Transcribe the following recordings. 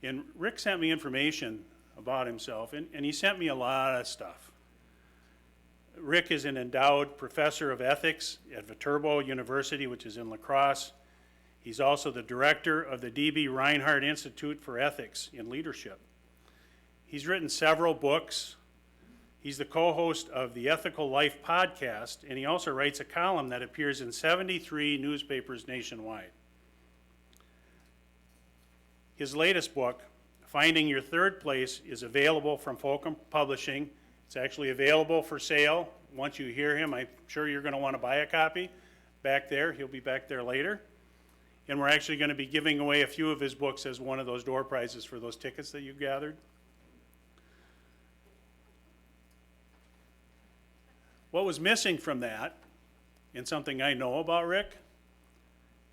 And Rick sent me information about himself, and he sent me a lot of stuff. Rick is an endowed professor of ethics at Viterbo University, which is in La Crosse. He's also the director of the D.B. Reinhardt Institute for Ethics in Leadership. He's written several books. He's the co-host of the Ethical Life podcast, and he also writes a column that appears in 73 newspapers nationwide. His latest book, Finding Your Third Place, is available from Fulcrum Publishing. It's actually available for sale. Once you hear him, I'm sure you're going to want to buy a copy back there. He'll be back there later. And we're actually going to be giving away a few of his books as one of those door prizes for those tickets that you gathered. What was missing from that, and something I know about Rick,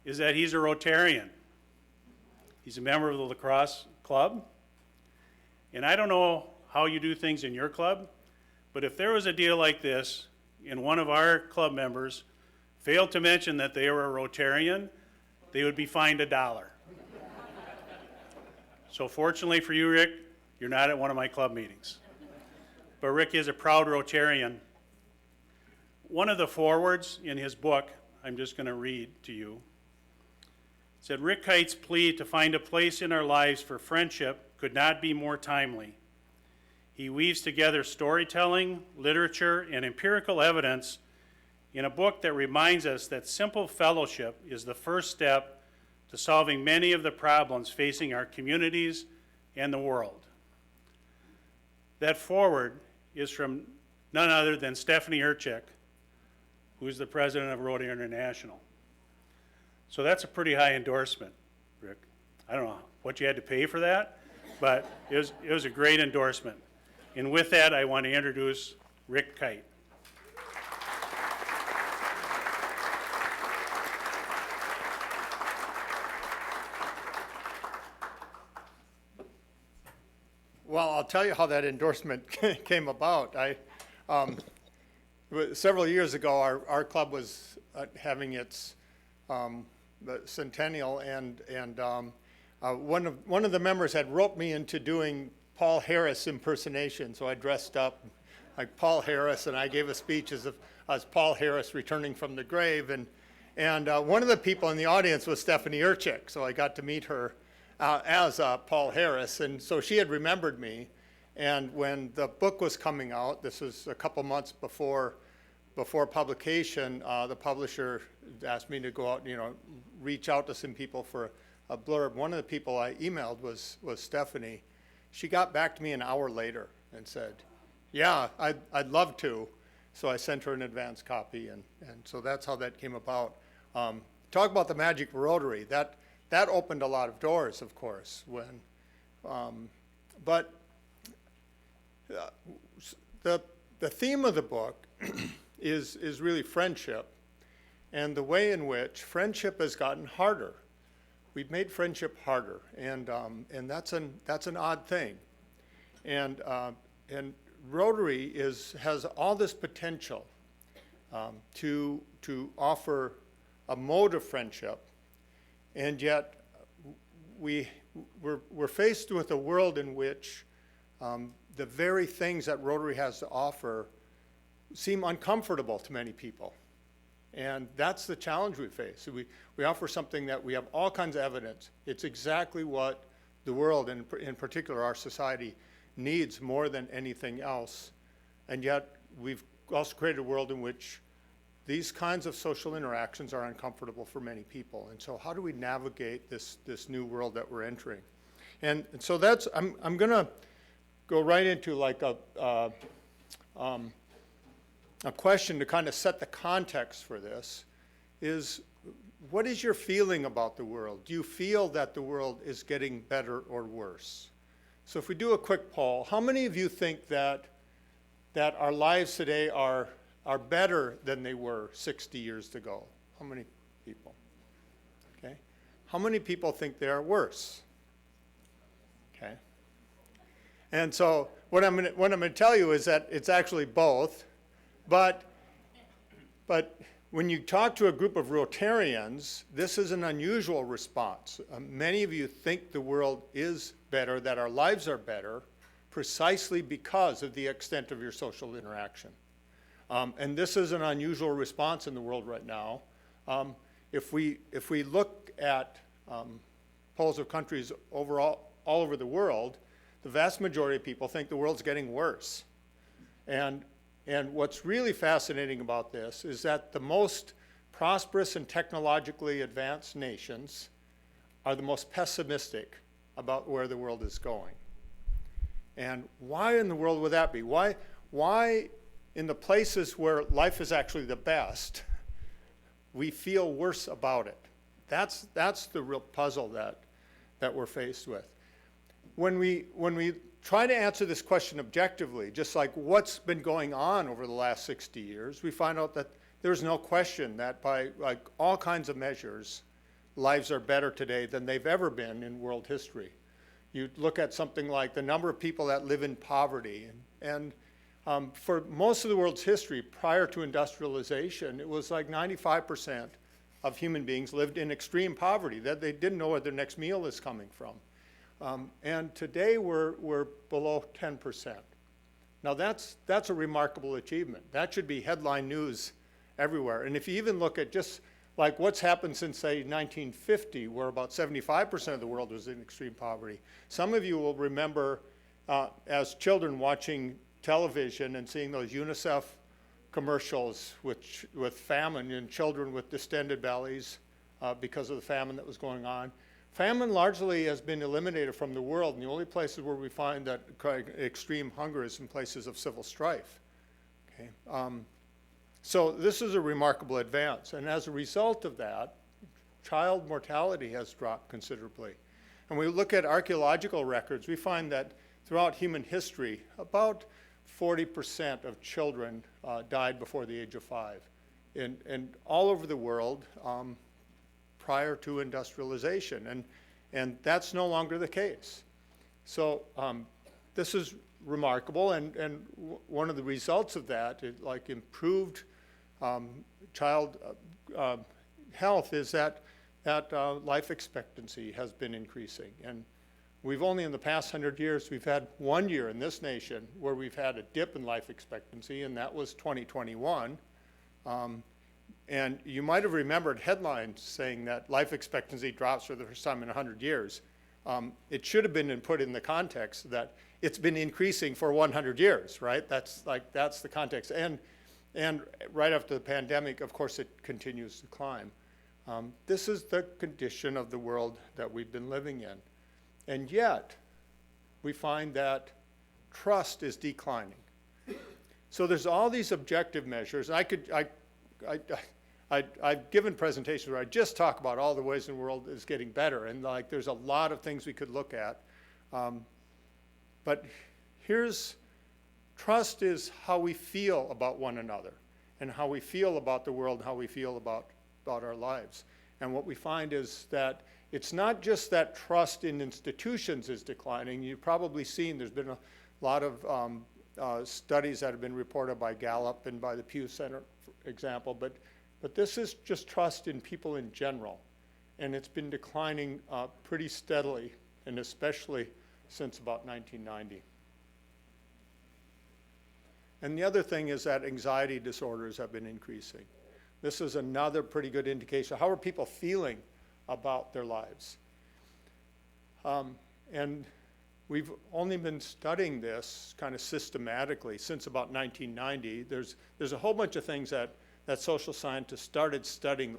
is that he's a Rotarian. He's a member of the La Crosse Club. And I don't know how you do things in your club, but if there was a deal like this and one of our club members failed to mention that they were a Rotarian, they would be fined $1. So fortunately for you, Rick, you're not at one of my club meetings. But Rick is a proud Rotarian. One of the forewords in his book, I'm just going to read to you, said, Rick Kyte's plea to find a place in our lives for friendship could not be more timely. He weaves together storytelling, literature, and empirical evidence in a book that reminds us that simple fellowship is the first step to solving many of the problems facing our communities and the world. That foreword is from none other than Stephanie Urchik, who is the president of Rotary International. So that's a pretty high endorsement, Rick. I don't know what you had to pay for that, but it was a great endorsement. And with that, I want to introduce Rick Kyte. Well, I'll tell you how that endorsement came about. Several years ago, our club was having its centennial, and one of the members had roped me into doing Paul Harris impersonation. So I dressed up like Paul Harris, and I gave a speech as Paul Harris returning from the grave. And one of the people in the audience was Stephanie Urchik, so I got to meet her as Paul Harris, and so she had remembered me. And when the book was coming out, this was a couple months before publication, the publisher asked me to go out and reach out to some people for a blurb. One of the people I emailed was Stephanie. She got back to me an hour later and said, yeah, I'd love to. So I sent her an advance copy, and so that's how that came about. Talk about the magic of Rotary. That opened a lot of doors, of course. But the theme of the book is really friendship, and the way in which friendship has gotten harder. We've made friendship harder, and that's an odd thing. And Rotary has all this potential to offer a mode of friendship, and yet we're faced with a world in which the very things that Rotary has to offer seem uncomfortable to many people. And that's the challenge we face. So we offer something that we have all kinds of evidence. It's exactly what the world, and in particular our society, needs more than anything else. And yet we've also created a world in which these kinds of social interactions are uncomfortable for many people. And so how do we navigate this new world that we're entering? And so that's, I'm gonna go right into like a question to kind of set the context for this is, what is your feeling about the world? Do you feel that the world is getting better or worse? So if we do a quick poll, how many of you think that our lives today are better than they were 60 years ago? How many people? Okay. How many people think they are worse? Okay. And so what I'm going to tell you is that it's actually both, but When you talk to a group of Rotarians, this is an unusual response. Many of you think the world is better, that our lives are better, precisely because of the extent of your social interaction. And this is an unusual response in the world right now. If we look at polls of countries overall, all over the world, the vast majority of people think the world's getting worse. And what's really fascinating about this is that the most prosperous and technologically advanced nations are the most pessimistic about where the world is going. And why in the world would that be? Why in the places where life is actually the best, we feel worse about it? That's the real puzzle that we're faced with. When we try to answer this question objectively, just like what's been going on over the last 60 years, we find out that there's no question that by like all kinds of measures, lives are better today than they've ever been in world history. You look at something like the number of people that live in poverty, and for most of the world's history prior to industrialization, it was like 95% of human beings lived in extreme poverty, that they didn't know where their next meal is coming from. And today we're below 10%. Now that's a remarkable achievement. That should be headline news everywhere. And if you even look at just like what's happened since, say, 1950, where about 75% of the world was in extreme poverty. Some of you will remember as children watching television and seeing those UNICEF commercials with famine and children with distended bellies because of the famine that was going on. Famine largely has been eliminated from the world, and the only places where we find that extreme hunger is in places of civil strife. Okay? So this is a remarkable advance, and as a result of that, child mortality has dropped considerably. And when we look at archaeological records, we find that throughout human history, about 40% of children died before the age of 5. And all over the world, prior to industrialization, and that's no longer the case. So this is remarkable, and one of the results of that is like improved child health is that life expectancy has been increasing. And we've only in the past 100 years, we've had 1 year in this nation where we've had a dip in life expectancy, and that was 2021. And you might have remembered headlines saying that life expectancy drops for the first time in 100 years. It should have been put in the context that it's been increasing for 100 years, right? That's the context. And right after the pandemic, of course, it continues to climb. This is the condition of the world that we've been living in. And yet, we find that trust is declining. So there's all these objective measures. I've given presentations where I just talk about all the ways in the world is getting better, and like there's a lot of things we could look at. But trust is how we feel about one another, and how we feel about the world, and how we feel about our lives. And what we find is that it's not just that trust in institutions is declining. You've probably seen there's been a lot of studies that have been reported by Gallup and by the Pew Center, for example, but this is just trust in people in general, and it's been declining pretty steadily, and especially since about 1990. And the other thing is that anxiety disorders have been increasing. This is another pretty good indication. How are people feeling about their lives? And we've only been studying this kind of systematically since about 1990. There's a whole bunch of things that social scientists started studying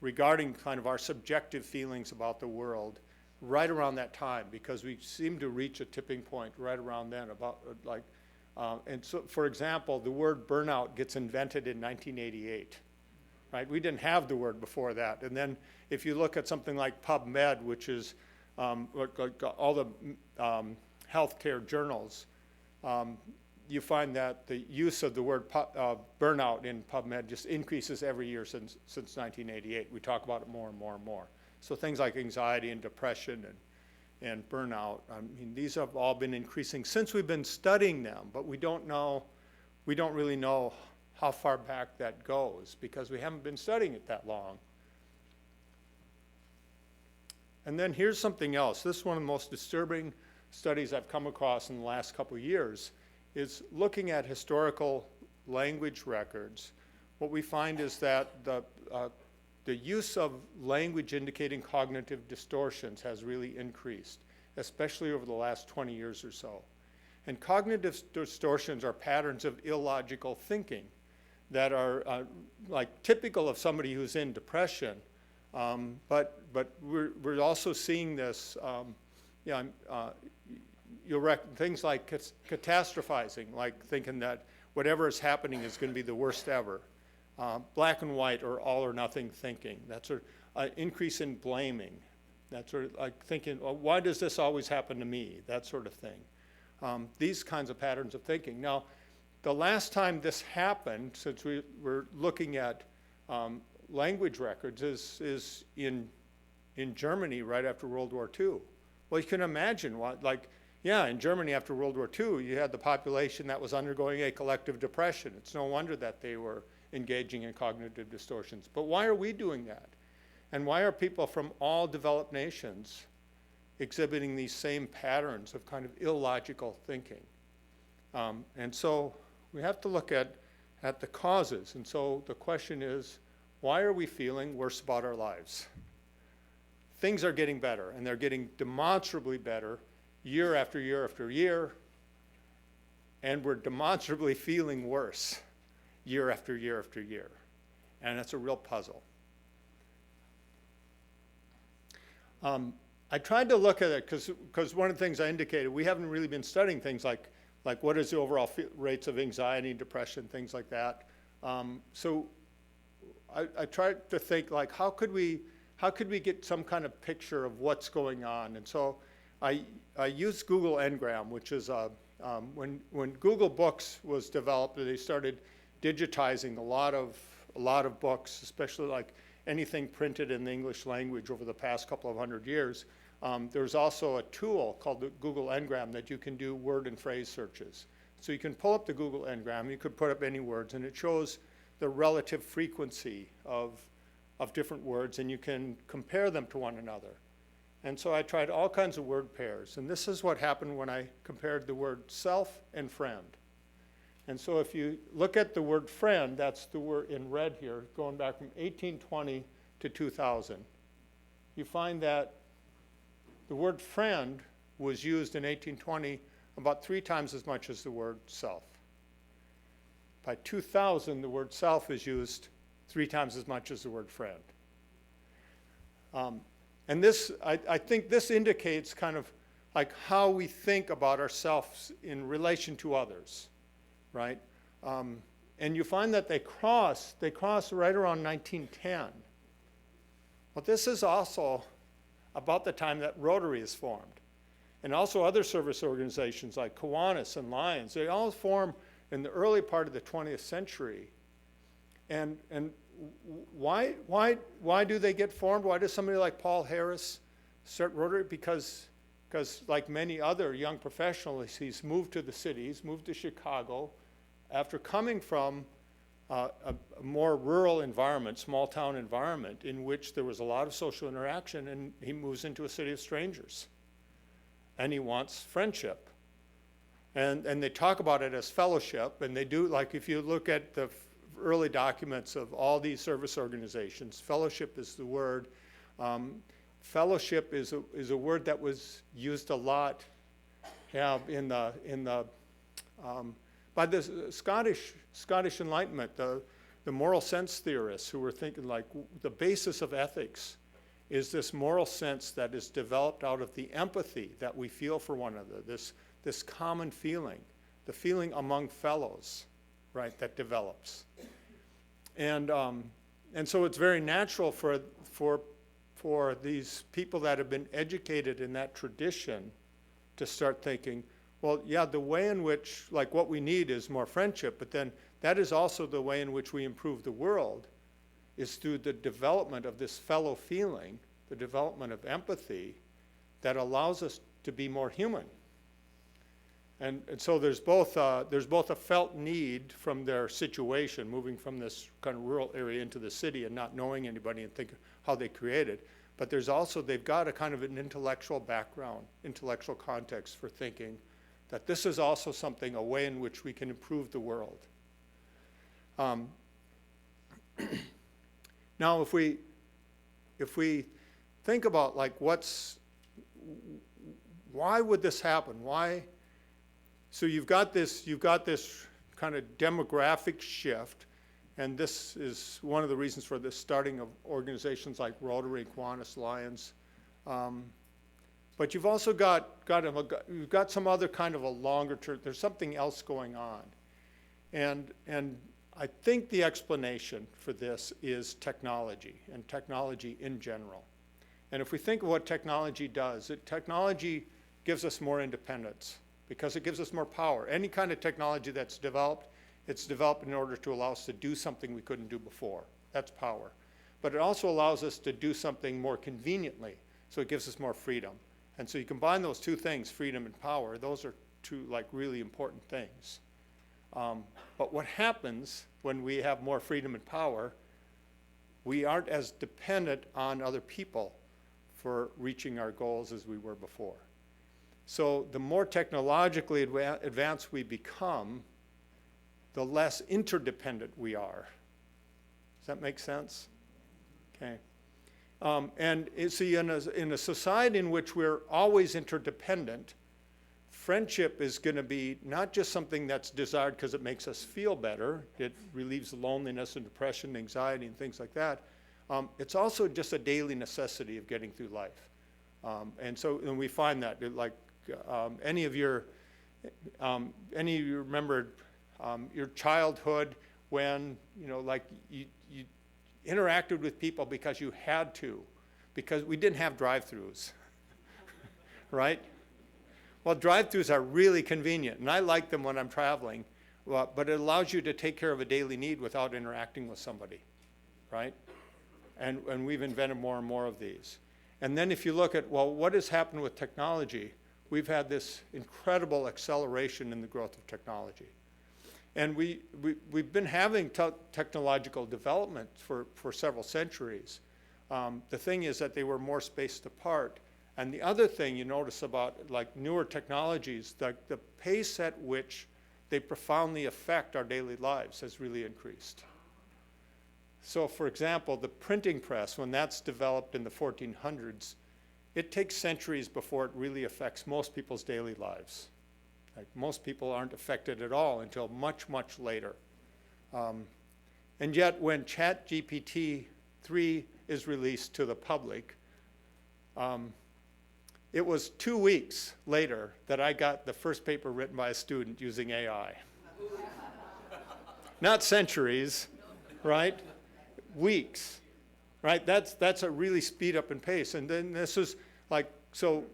regarding kind of our subjective feelings about the world right around that time, because we seem to reach a tipping point right around then and so, for example, the word burnout gets invented in 1988, right? We didn't have the word before that. And then if you look at something like PubMed, which is all the healthcare journals, you find that the use of the word burnout in PubMed just increases every year since 1988. We talk about it more and more and more. So things like anxiety and depression and burnout, I mean, these have all been increasing since we've been studying them, but we don't really know how far back that goes, because we haven't been studying it that long. And then here's something else. This is one of the most disturbing studies I've come across in the last couple of years, is looking at historical language records. What we find is that the use of language indicating cognitive distortions has really increased, especially over the last 20 years or so. And cognitive distortions are patterns of illogical thinking that are like typical of somebody who's in depression. But we're also seeing this, things like catastrophizing, like thinking that whatever is happening is going to be the worst ever. Black and white or all or nothing thinking. That sort of increase in blaming. That sort of like thinking, well, why does this always happen to me? That sort of thing. These kinds of patterns of thinking. Now, the last time this happened, since we were looking at language records, is in Germany right after World War II. Well, you can imagine what, like, yeah, in Germany after World War II, you had the population that was undergoing a collective depression. It's no wonder that they were engaging in cognitive distortions. But why are we doing that? And why are people from all developed nations exhibiting these same patterns of kind of illogical thinking? And so we have to look at the causes. And so the question is, why are we feeling worse about our lives? Things are getting better, and they're getting demonstrably better year after year after year, and we're demonstrably feeling worse year after year after year. And it's a real puzzle. I tried to look at it because one of the things I indicated, we haven't really been studying things like what is the overall rates of anxiety, depression, things like that. So I tried to think, like, how could we get some kind of picture of what's going on? And so I used Google Ngram, which is when Google Books was developed, they started digitizing a lot of books, especially like anything printed in the English language over the past couple of hundred years. There's also a tool called the Google Ngram that you can do word and phrase searches. So you can pull up the Google Ngram, you could put up any words, and it shows the relative frequency of different words, and you can compare them to one another. And so I tried all kinds of word pairs, and this is what happened when I compared the word self and friend. And so if you look at the word friend, that's the word in red here, going back from 1820 to 2000, you find that the word friend was used in 1820 about 3 times as much as the word self. By 2000, the word self is used 3 times as much as the word friend. And this, I think this indicates kind of like how we think about ourselves in relation to others, right? And you find that they cross right around 1910. Well, this is also about the time that Rotary is formed. And also other service organizations like Kiwanis and Lions, they all form in the early part of the 20th century. And why do they get formed? Why does somebody like Paul Harris start Rotary? Because like many other young professionals, he's moved to the city, he's moved to Chicago, after coming from a more rural environment, small town environment, in which there was a lot of social interaction, and he moves into a city of strangers. And he wants friendship. And they talk about it as fellowship, and they do, like if you look at the early documents of all these service organizations, fellowship is the word. Fellowship is a word that was used a lot by the Scottish Enlightenment, the moral sense theorists who were thinking like the basis of ethics is this moral sense that is developed out of the empathy that we feel for one another, this common feeling, the feeling among fellows, right, that develops. And so it's very natural for these people that have been educated in that tradition to start thinking, well, yeah, the way in which, like what we need is more friendship, but then that is also the way in which we improve the world, is through the development of this fellow feeling, the development of empathy that allows us to be more human. And so there's both a felt need from their situation, moving from this kind of rural area into the city and not knowing anybody and think how they created. But there's also, they've got a kind of an intellectual background, intellectual context for thinking that this is also something, a way in which we can improve the world. Now, if we think about like why would this happen? Why? So you've got this kind of demographic shift, and this is one of the reasons for the starting of organizations like Rotary, Kiwanis, Lions. But you've also you've got some other kind of a longer term. There's something else going on, and I think the explanation for this is technology and technology in general. And if we think of what technology does, technology gives us more independence because it gives us more power. Any kind of technology that's developed, it's developed in order to allow us to do something we couldn't do before. That's power. But it also allows us to do something more conveniently, so it gives us more freedom. And so you combine those two things, freedom and power, those are two like really important things. But what happens when we have more freedom and power, we aren't as dependent on other people for reaching our goals as we were before. So the more technologically advanced we become, the less interdependent we are. Does that make sense? Okay. And see, in a society in which we're always interdependent, friendship is going to be not just something that's desired because it makes us feel better, it relieves loneliness and depression, anxiety, and things like that. It's also just a daily necessity of getting through life. And we find that, like, any of you remember your childhood when, like you interacted with people because you had to, because we didn't have drive-throughs, right? Well, drive-throughs are really convenient, and I like them when I'm traveling, but it allows you to take care of a daily need without interacting with somebody, right? And we've invented more and more of these. And then if you look at, well, what has happened with technology, we've had this incredible acceleration in the growth of technology. And we've been having technological development for several centuries. The thing is that they were more spaced apart. And the other thing you notice about like newer technologies, the pace at which they profoundly affect our daily lives has really increased. So for example, the printing press, when that's developed in the 1400s, it takes centuries before it really affects most people's daily lives. Like most people aren't affected at all until much, much later. And yet when ChatGPT 3 is released to the public, it was 2 weeks later that I got the first paper written by a student using AI. Not centuries, right? Weeks, right? That's a really speed up in pace. And then this is like, so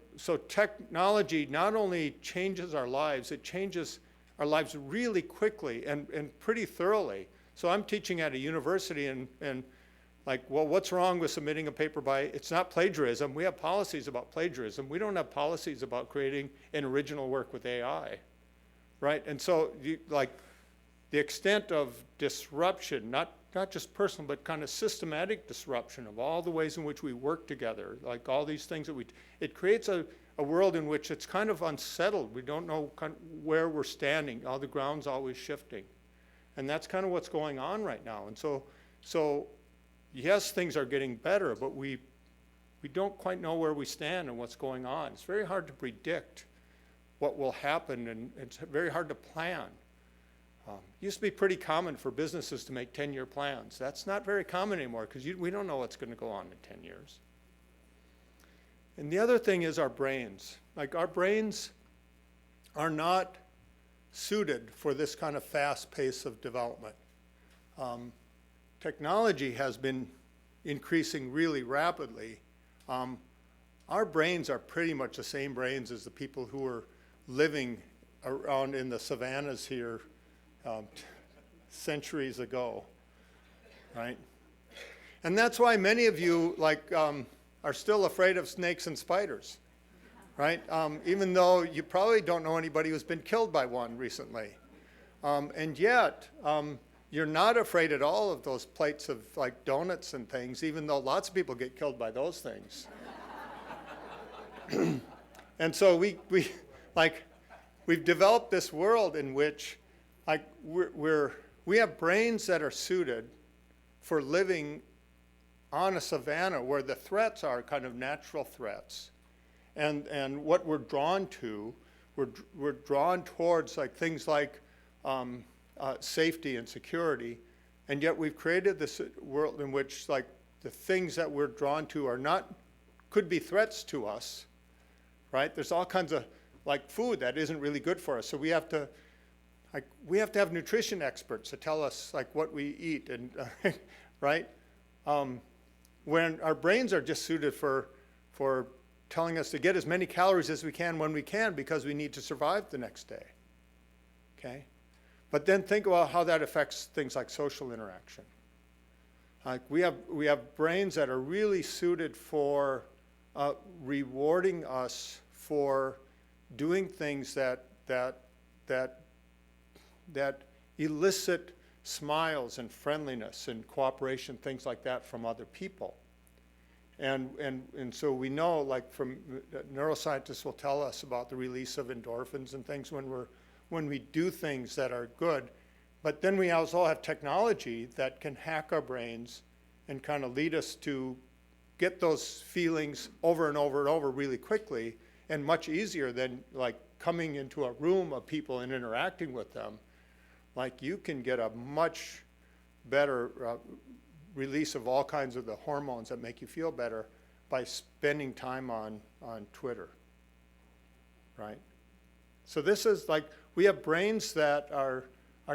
technology not only changes our lives, it changes our lives really quickly and pretty thoroughly. So I'm teaching at a university and like, well, what's wrong with submitting a paper by, it's not plagiarism. We have policies about plagiarism. We don't have policies about creating an original work with AI, right? And so like the extent of disruption, not just personal, but kind of systematic disruption of all the ways in which we work together, like all these things that it creates a world in which it's kind of unsettled. We don't know kind of where we're standing. All the ground's always shifting. And that's kind of what's going on right now. And so yes, things are getting better, but we don't quite know where we stand and what's going on. It's very hard to predict what will happen, and it's very hard to plan. It used to be pretty common for businesses to make 10-year plans. That's not very common anymore because we don't know what's going to go on in 10 years. And the other thing is our brains. Like our brains are not suited for this kind of fast pace of development. Technology has been increasing really rapidly. Our brains are pretty much the same brains as the people who are living around in the savannas here centuries ago, right? And that's why many of you like are still afraid of snakes and spiders, right? Even though you probably don't know anybody who's been killed by one recently. And yet, you're not afraid at all of those plates of like donuts and things, even though lots of people get killed by those things. And so we've developed this world in which like we have brains that are suited for living on a savanna where the threats are kind of natural threats. And what we're drawn to, we're drawn towards like things like safety and security, and yet we've created this world in which like the things that we're drawn to are not, could be threats to us, right? There's all kinds of like food that isn't really good for us, so we have to have nutrition experts to tell us like what we eat, and right? When our brains are just suited for telling us to get as many calories as we can when we can because we need to survive the next day, okay? But then think about how that affects things like social interaction. Like we have brains that are really suited for rewarding us for doing things that elicit smiles and friendliness and cooperation, things like that from other people. And so we know, like from neuroscientists will tell us about the release of endorphins and things when we do things that are good. But then we also have technology that can hack our brains and kind of lead us to get those feelings over and over and over really quickly, and much easier than like coming into a room of people and interacting with them. Like you can get a much better release of all kinds of the hormones that make you feel better by spending time on Twitter, right? So this is like, we have brains that are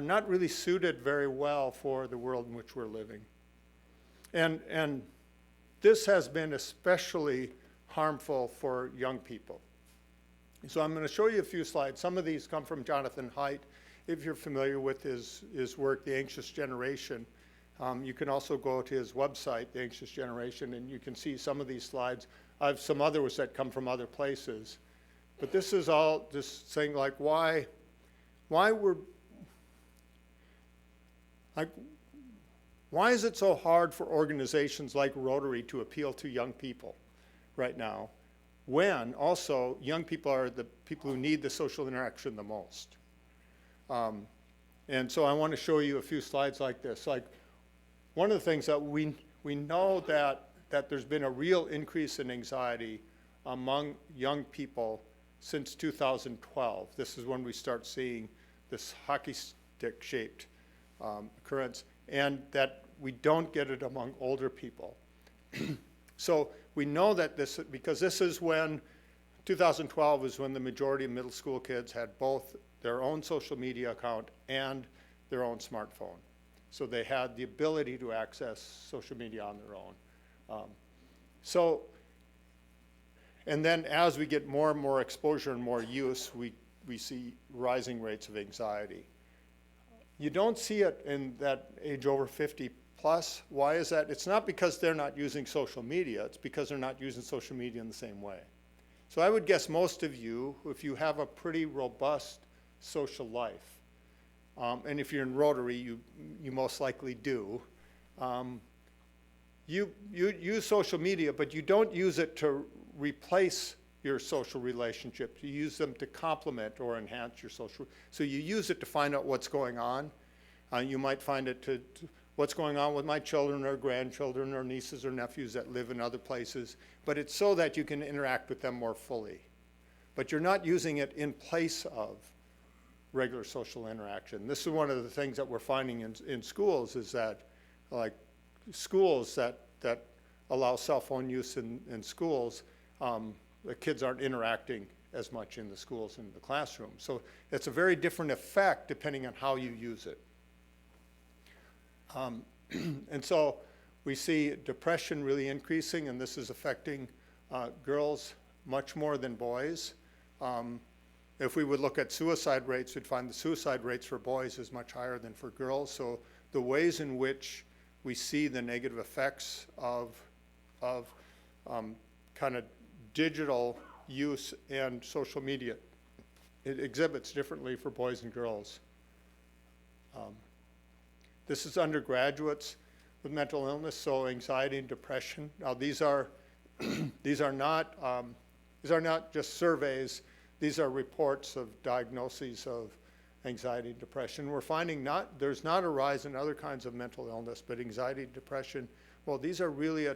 not really suited very well for the world in which we're living. And this has been especially harmful for young people. So I'm going to show you a few slides. Some of these come from Jonathan Haidt. If you're familiar with his work, The Anxious Generation, you can also go to his website, The Anxious Generation, and you can see some of these slides. I have some others that come from other places. But this is all just saying like why is it so hard for organizations like Rotary to appeal to young people right now, when also young people are the people who need the social interaction the most? And so I want to show you a few slides like this. Like one of the things that we know that there's been a real increase in anxiety among young people since 2012. This is when we start seeing this hockey stick shaped occurrence, and that we don't get it among older people. So we know that because this is when 2012 is when the majority of middle school kids had both their own social media account and their own smartphone. So they had the ability to access social media on their own. And then as we get more and more exposure and more use, we see rising rates of anxiety. You don't see it in that age over 50 plus. Why is that? It's not because they're not using social media, it's because they're not using social media in the same way. So I would guess most of you, if you have a pretty robust social life, and if you're in Rotary, you most likely do, you use social media, but you don't use it to replace your social relationships. You use them to complement or enhance your social. So you use it to find out what's going on. You might find it to what's going on with my children or grandchildren or nieces or nephews that live in other places. But it's so that you can interact with them more fully. But you're not using it in place of regular social interaction. This is one of the things that we're finding in schools, is that like schools that allow cell phone use in schools, the kids aren't interacting as much in the schools and the classroom. So it's a very different effect depending on how you use it. And so we see depression really increasing, and this is affecting girls much more than boys. If we would look at suicide rates, we'd find the suicide rates for boys is much higher than for girls. So the ways in which we see the negative effects of kind of digital use and social media. It exhibits differently for boys and girls. This is undergraduates with mental illness, so anxiety and depression. Now these are these are not just surveys. These are reports of diagnoses of anxiety and depression. We're finding there's not a rise in other kinds of mental illness, but anxiety, depression, well, these are really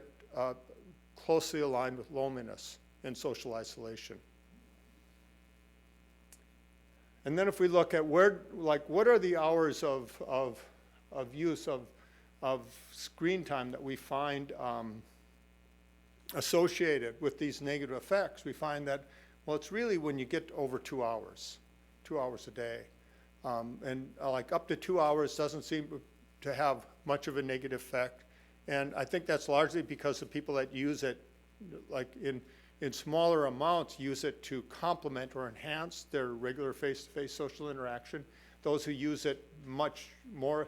closely aligned with loneliness and social isolation. And then if we look at what are the hours of use of screen time that we find associated with these negative effects, we find that, well, it's really when you get over 2 hours a day. And like up to 2 hours doesn't seem to have much of a negative effect. And I think that's largely because the people that use it, like in smaller amounts, use it to complement or enhance their regular face-to-face social interaction. Those who use it much more,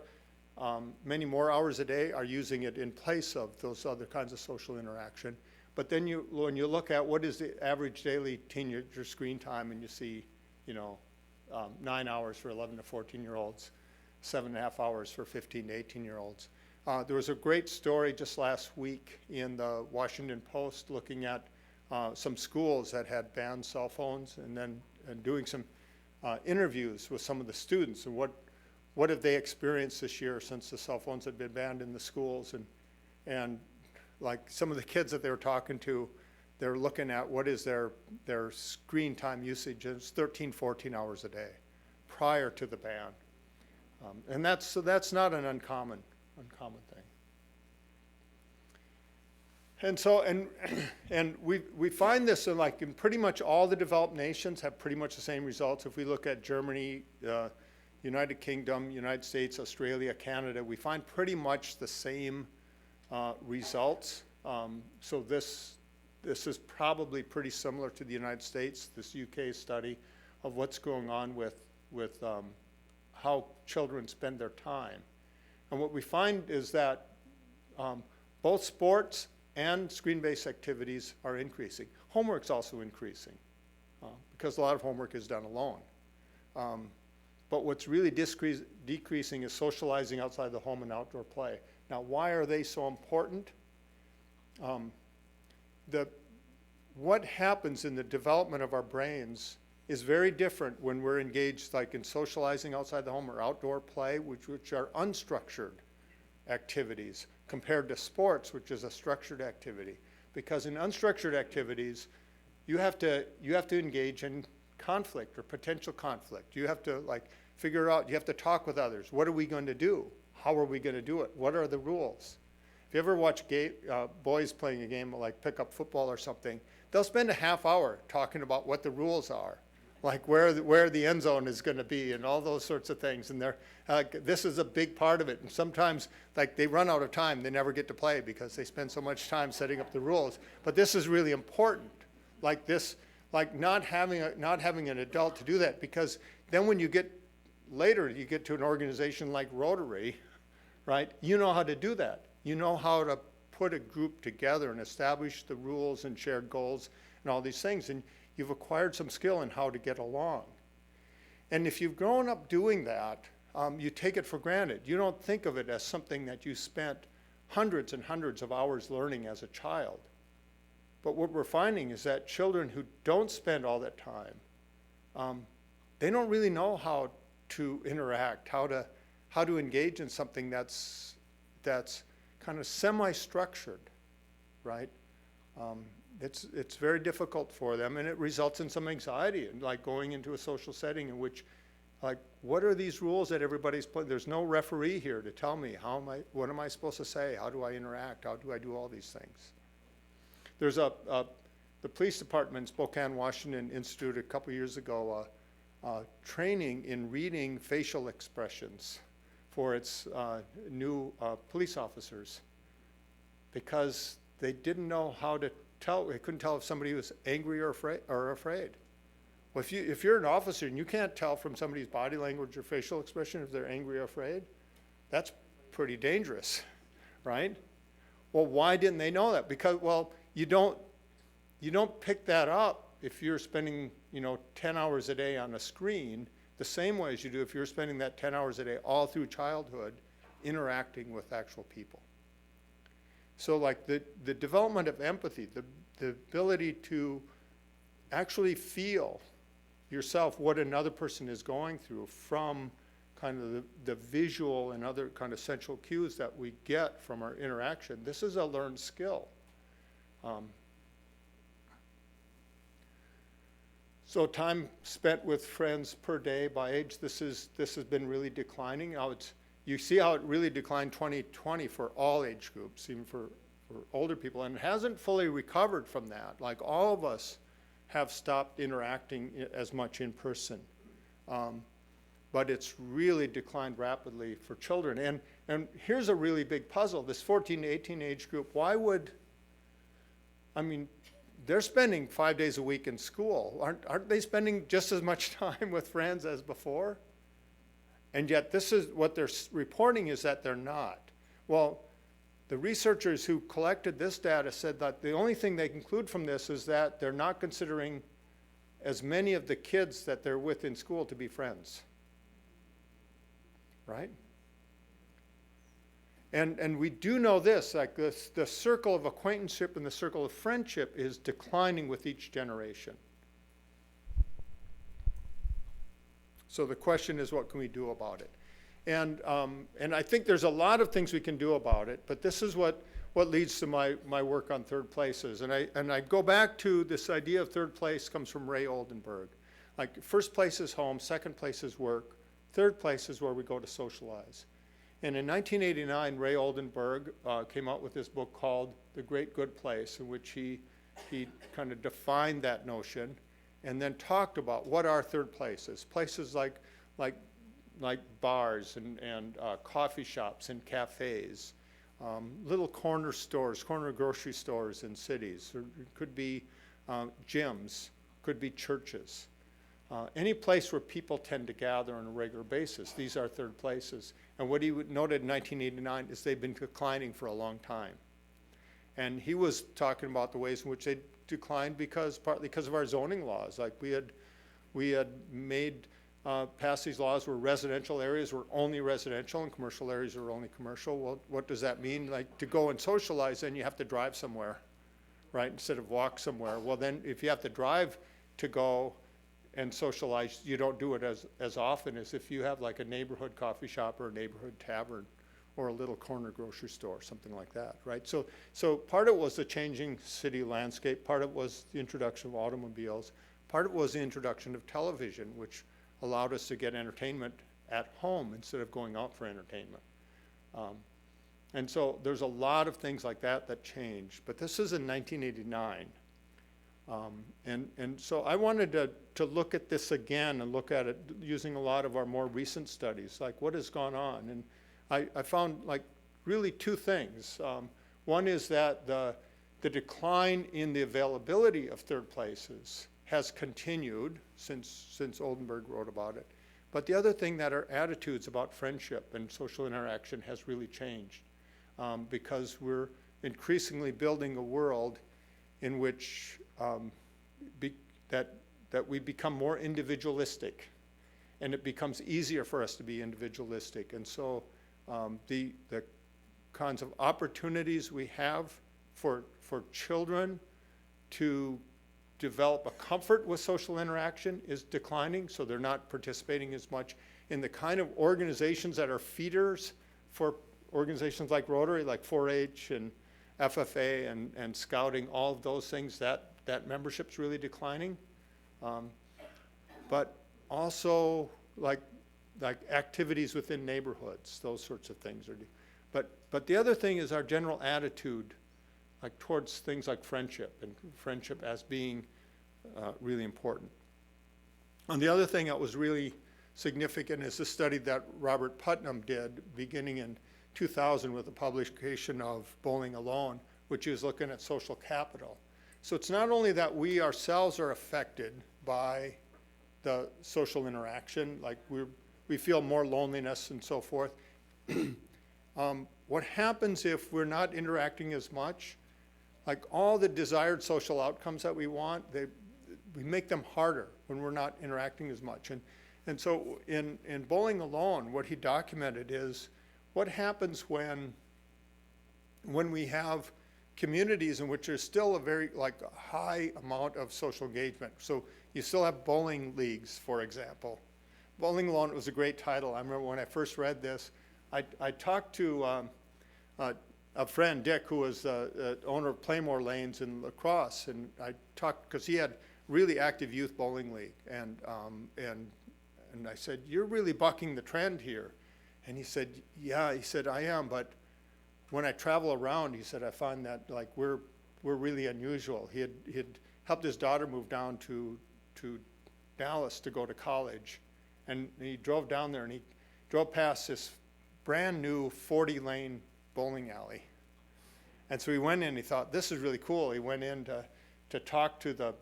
many more hours a day are using it in place of those other kinds of social interaction. But then when you look at what is the average daily teenager screen time, and you see, 9 hours for 11 to 14-year-olds, 7.5 hours for 15 to 18-year-olds. There was a great story just last week in the Washington Post looking at some schools that had banned cell phones, and doing some interviews with some of the students and what have they experienced this year since the cell phones had been banned in the schools, and like some of the kids that they were talking to, they're looking at what is their screen time usage. It's 13, 14 hours a day prior to the ban. And that's not an uncommon thing. And so, and we find this in pretty much all the developed nations have pretty much the same results. If we look at Germany, United Kingdom, United States, Australia, Canada, we find pretty much the same results. So this is probably pretty similar to the United States, this UK study of what's going on with how children spend their time. And what we find is that both sports and screen-based activities are increasing. Homework's also increasing because a lot of homework is done alone. But what's really decreasing is socializing outside the home and outdoor play. Now, why are they so important? What happens in the development of our brains is very different when we're engaged like in socializing outside the home or outdoor play, which are unstructured activities, compared to sports, which is a structured activity. Because in unstructured activities, you have to engage in conflict or potential conflict. You have to figure out, you have to talk with others. What are we going to do? How are we going to do it? What are the rules? If you ever watch boys playing a game like pickup football or something, they'll spend a half hour talking about what the rules are, like where the end zone is going to be and all those sorts of things. And this is a big part of it. And sometimes they run out of time. They never get to play because they spend so much time setting up the rules. But this is really important, not having an adult to do that, because then when you get to an organization like Rotary, right? You know how to do that. You know how to put a group together and establish the rules and shared goals and all these things. And you've acquired some skill in how to get along. And if you've grown up doing that, you take it for granted. You don't think of it as something that you spent hundreds and hundreds of hours learning as a child. But what we're finding is that children who don't spend all that time, they don't really know how to interact, how to engage in something that's kind of semi-structured, right? It's very difficult for them, and it results in some anxiety and going into a social setting in which, what are these rules that everybody's playing? There's no referee here to tell me what am I supposed to say? How do I interact? How do I do all these things? There's the police department in Spokane, Washington instituted a couple years ago training in reading facial expressions for its new police officers, because they didn't know how to tell. They couldn't tell if somebody was angry or afraid. Well, if you're an officer and you can't tell from somebody's body language or facial expression if they're angry or afraid, that's pretty dangerous, right? Well, why didn't they know that? Because, well, you don't pick that up if you're spending, 10 hours a day on a screen, the same way as you do if you're spending that 10 hours a day all through childhood interacting with actual people. So like the development of empathy, the ability to actually feel yourself what another person is going through from kind of the visual and other kind of central cues that we get from our interaction. This is a learned skill. So time spent with friends per day by age, this has been really declining. You see how it really declined 2020 for all age groups, even for older people, and it hasn't fully recovered from that. Like all of us have stopped interacting as much in person. But it's really declined rapidly for children. And here's a really big puzzle. This 14 to 18 age group, they're spending 5 days a week in school. Aren't they spending just as much time with friends as before? And yet this is what they're reporting is that they're not. Well, the researchers who collected this data said that the only thing they conclude from this is that they're not considering as many of the kids that they're with in school to be friends. Right? And we do know this, like the circle of acquaintanceship and the circle of friendship is declining with each generation. So the question is, what can we do about it? And I think there's a lot of things we can do about it, but this is what leads to my work on third places. And I go back to this idea of third place comes from Ray Oldenburg. Like first place is home, second place is work, third place is where we go to socialize. And in 1989, Ray Oldenburg came out with this book called The Great Good Place, in which he kind of defined that notion and then talked about what are third places. Places like bars and coffee shops and cafes, little corner stores, corner grocery stores in cities. Or it could be gyms, could be churches. Any place where people tend to gather on a regular basis. These are third places. And what he noted in 1989 is they've been declining for a long time. And he was talking about the ways in which they declined partly because of our zoning laws. Like we had made passed these laws where residential areas were only residential and commercial areas were only commercial. Well, what does that mean? Like to go and socialize, then you have to drive somewhere, right? Instead of walk somewhere. Well, then if you have to drive to go and socialize, you don't do it as often as if you have like a neighborhood coffee shop or a neighborhood tavern or a little corner grocery store, something like that, right? So part of it was the changing city landscape, part of it was the introduction of automobiles, part of it was the introduction of television, which allowed us to get entertainment at home instead of going out for entertainment. And so there's a lot of things like that changed, but this is in 1989. And so I wanted to look at this again and look at it using a lot of our more recent studies, like what has gone on. And I found like really two things. One is that the decline in the availability of third places has continued since Oldenburg wrote about it. But the other thing that our attitudes about friendship and social interaction has really changed because we're increasingly building a world in which that we become more individualistic, and it becomes easier for us to be individualistic. And so the kinds of opportunities we have for children to develop a comfort with social interaction is declining, so they're not participating as much in the kind of organizations that are feeders for organizations like Rotary, like 4-H and FFA and scouting, all of those things, that membership's really declining. But also like activities within neighborhoods, those sorts of things are. But the other thing is our general attitude like towards things like friendship, and friendship as being really important. And the other thing that was really significant is the study that Robert Putnam did beginning in 2000 with the publication of Bowling Alone, which is looking at social capital. So it's not only that we ourselves are affected by the social interaction, like we feel more loneliness and so forth. What happens if we're not interacting as much? Like all the desired social outcomes that we want, we make them harder when we're not interacting as much. And so in Bowling Alone, what he documented is what happens when we have communities in which there's still a very high amount of social engagement. So you still have bowling leagues, for example. Bowling Alone was a great title. I remember when I first read this, I talked to a friend, Dick, who was owner of Playmore Lanes in La Crosse, and I talked, because he had really active youth bowling league, and I said, "You're really bucking the trend here." And he said, "Yeah," he said, "I am, but when I travel around," he said, "I find that we're really unusual." He had helped his daughter move down to Dallas to go to college, and he drove down there, and he drove past this brand new 40-lane bowling alley. And so he went in, he thought, this is really cool. He went in to talk to the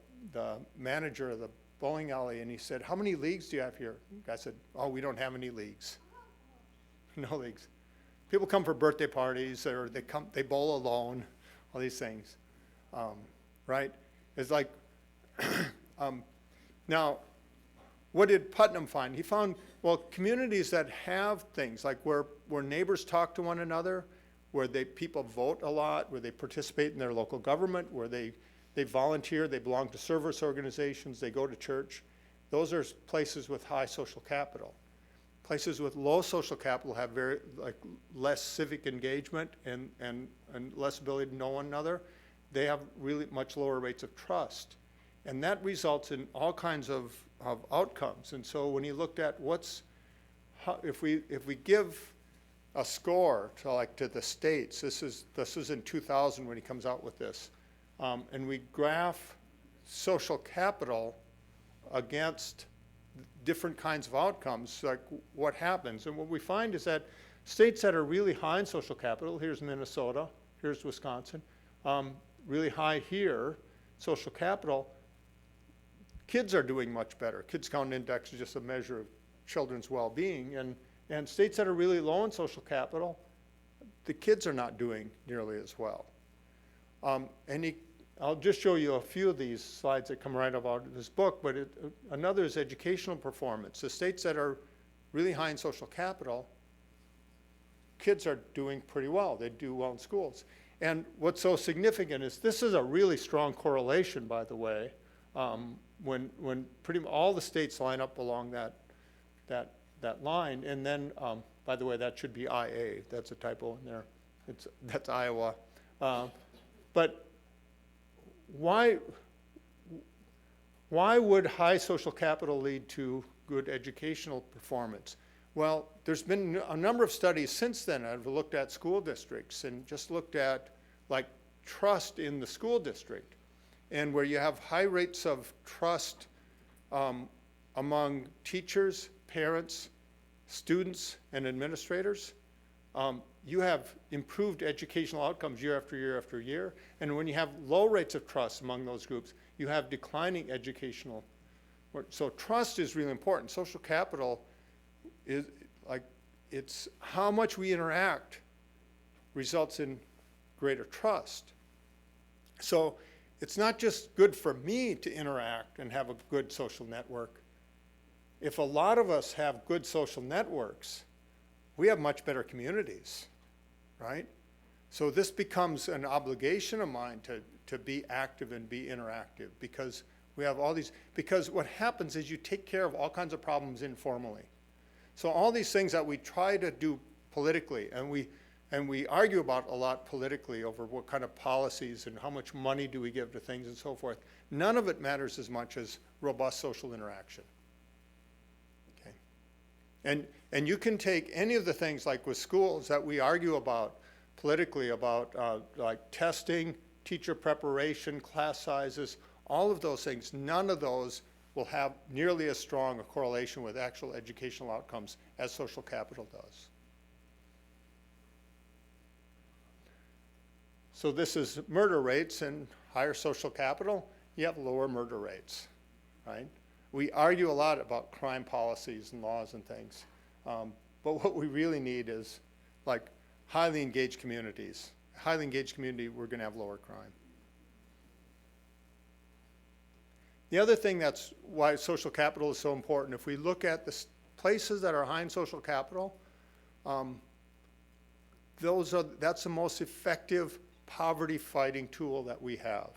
manager of the bowling alley, and he said, "How many leagues do you have here?" The guy said, "Oh, we don't have any leagues." No leagues. People come for birthday parties, or they bowl alone, all these things, right? It's like, now, what did Putnam find? He found, well, communities that have things like where neighbors talk to one another, where people vote a lot, where they participate in their local government, where they volunteer, they belong to service organizations, they go to church. Those are places with high social capital. Places with low social capital have very less civic engagement and less ability to know one another. They have really much lower rates of trust. And that results in all kinds of outcomes. And so when he looked at if we give a score to the states, this is in 2000 when he comes out with this, and we graph social capital against different kinds of outcomes, like what happens. And what we find is that states that are really high in social capital, here's Minnesota, here's Wisconsin, really high here, social capital, kids are doing much better. Kids Count Index is just a measure of children's well-being. And states that are really low in social capital, the kids are not doing nearly as well. I'll just show you a few of these slides that come right out of this book, but another is educational performance. The states that are really high in social capital, kids are doing pretty well. They do well in schools. And what's so significant is this is a really strong correlation, by the way, when pretty much all the states line up along that line. And then, by the way, that should be IA. That's a typo in there. That's Iowa. But why would high social capital lead to good educational performance? Well, there's been a number of studies since then that have looked at school districts and just looked at trust in the school district, and where you have high rates of trust among teachers, parents, students, and administrators, you have improved educational outcomes year after year after year. And when you have low rates of trust among those groups, you have declining educational. So trust is really important. Social capital is it's how much we interact results in greater trust. So it's not just good for me to interact and have a good social network. If a lot of us have good social networks, we have much better communities, right? So this becomes an obligation of mine to be active and be interactive, because we have all these, because what happens is you take care of all kinds of problems informally. So all these things that we try to do politically, and we argue about a lot politically over what kind of policies and how much money do we give to things and so forth, none of it matters as much as robust social interaction. And you can take any of the things like with schools that we argue about politically, about like testing, teacher preparation, class sizes, all of those things, none of those will have nearly as strong a correlation with actual educational outcomes as social capital does. So this is murder rates, and higher social capital, you have lower murder rates, right? We argue a lot about crime policies and laws and things, but what we really need is like highly engaged communities. Highly engaged community, we're going to have lower crime. The other thing that's why social capital is so important, if we look at the places that are high in social capital, that's the most effective poverty fighting tool that we have.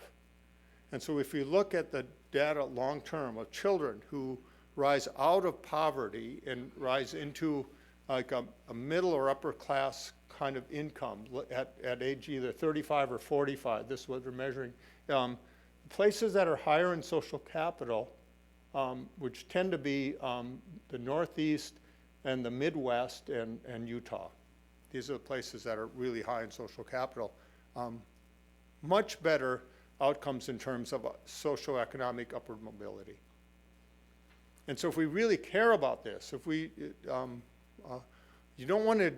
And so if you look at the data long term of children who rise out of poverty and rise into like a middle or upper class kind of income at age either 35 or 45, this is what we're measuring, places that are higher in social capital, which tend to be the Northeast and the Midwest and Utah. These are the places that are really high in social capital. Much better outcomes in terms of socioeconomic upward mobility. And so if we really care about this, if we, you don't want to,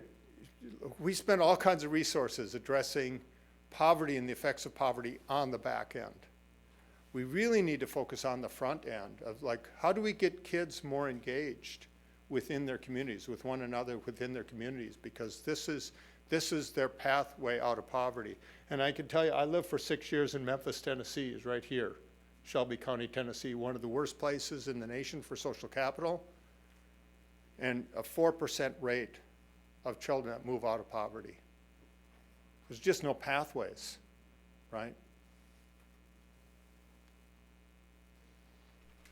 we spend all kinds of resources addressing poverty and the effects of poverty on the back end. We really need to focus on the front end of like, how do we get kids more engaged within their communities, with one another within their communities, because this is their pathway out of poverty. And I can tell you, I lived for 6 years in Memphis, Tennessee, is right here, Shelby County, Tennessee, one of the worst places in the nation for social capital, and a 4% rate of children that move out of poverty. There's just no pathways, right?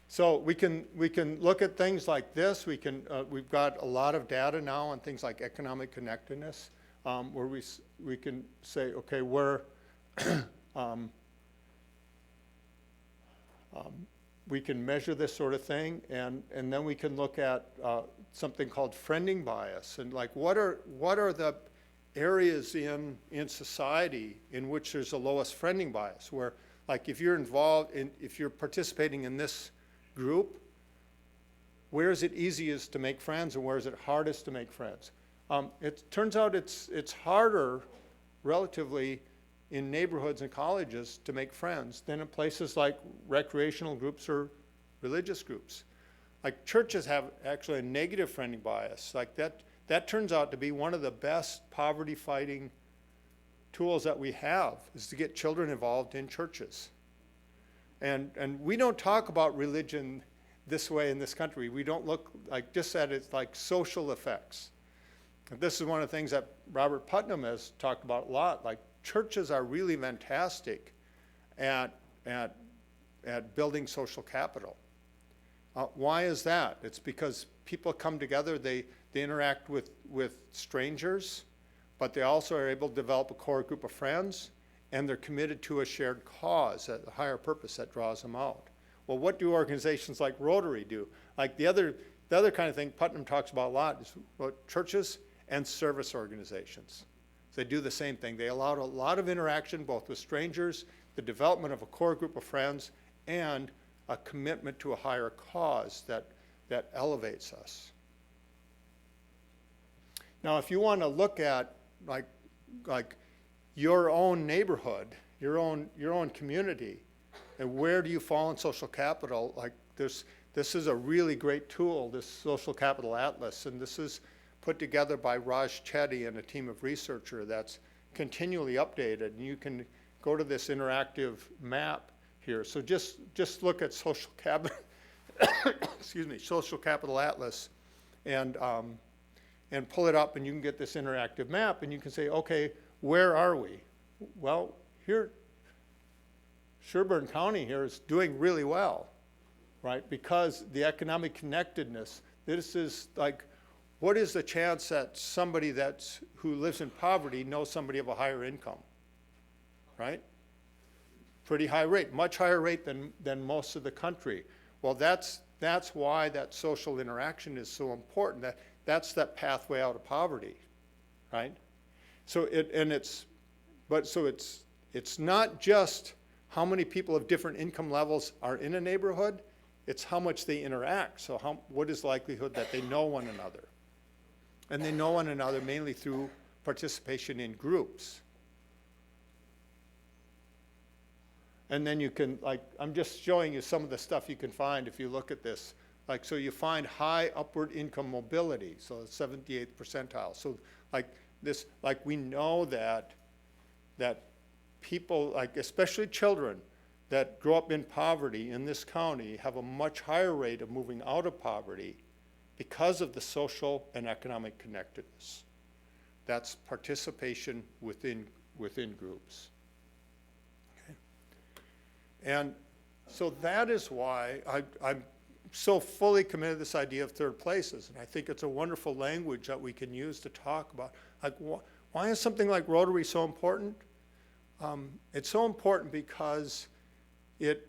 So we can look at things like this. We've got a lot of data now on things like economic connectedness, where we can say, okay, where we can measure this sort of thing, and then we can look at something called friending bias, and like what are the areas in society in which there's the lowest friending bias, where like if you're participating in this group, where is it easiest to make friends and where is it hardest to make friends? It turns out it's harder relatively in neighborhoods and colleges to make friends than in places like recreational groups or religious groups. Like churches have actually a negative friending bias. Like that turns out to be one of the best poverty fighting tools that we have, is to get children involved in churches. And we don't talk about religion this way in this country. We don't look like just at its like social effects. And this is one of the things that Robert Putnam has talked about a lot. Like churches are really fantastic at building social capital. Why is that? It's because people come together, they interact with strangers, but they also are able to develop a core group of friends, and they're committed to a shared cause, a higher purpose that draws them out. Well, what do organizations like Rotary do? Like the other kind of thing Putnam talks about a lot is churches and service organizations. They do the same thing. They allow a lot of interaction both with strangers, the development of a core group of friends, and a commitment to a higher cause that elevates us. Now, if you want to look at like your own neighborhood, your own community, and where do you fall in social capital, like this is a really great tool, this Social Capital Atlas, and this is put together by Raj Chetty and a team of researchers that's continually updated, and you can go to this interactive map here. So just look at Social Capital, excuse me, Social Capital Atlas, and pull it up, and you can get this interactive map, and you can say, okay, where are we? Well, here, Sherburne County here is doing really well, right? Because the economic connectedness, this is like, what is the chance that somebody who lives in poverty knows somebody of a higher income, right? Pretty high rate, much higher rate than most of the country. Well, that's why that social interaction is so important. That's that pathway out of poverty, right? So it's not just how many people of different income levels are in a neighborhood, it's how much they interact. So what is the likelihood that they know one another? And they know one another mainly through participation in groups. And then you can, like, I'm just showing you some of the stuff you can find if you look at this. Like, so you find high upward income mobility, so 78th percentile. So like this, like we know that people, like especially children, that grow up in poverty in this county have a much higher rate of moving out of poverty because of the social and economic connectedness. That's participation within groups. Okay. And so that is why I'm so fully committed to this idea of third places. And I think it's a wonderful language that we can use to talk about. Like, why is something like Rotary so important? It's so important because it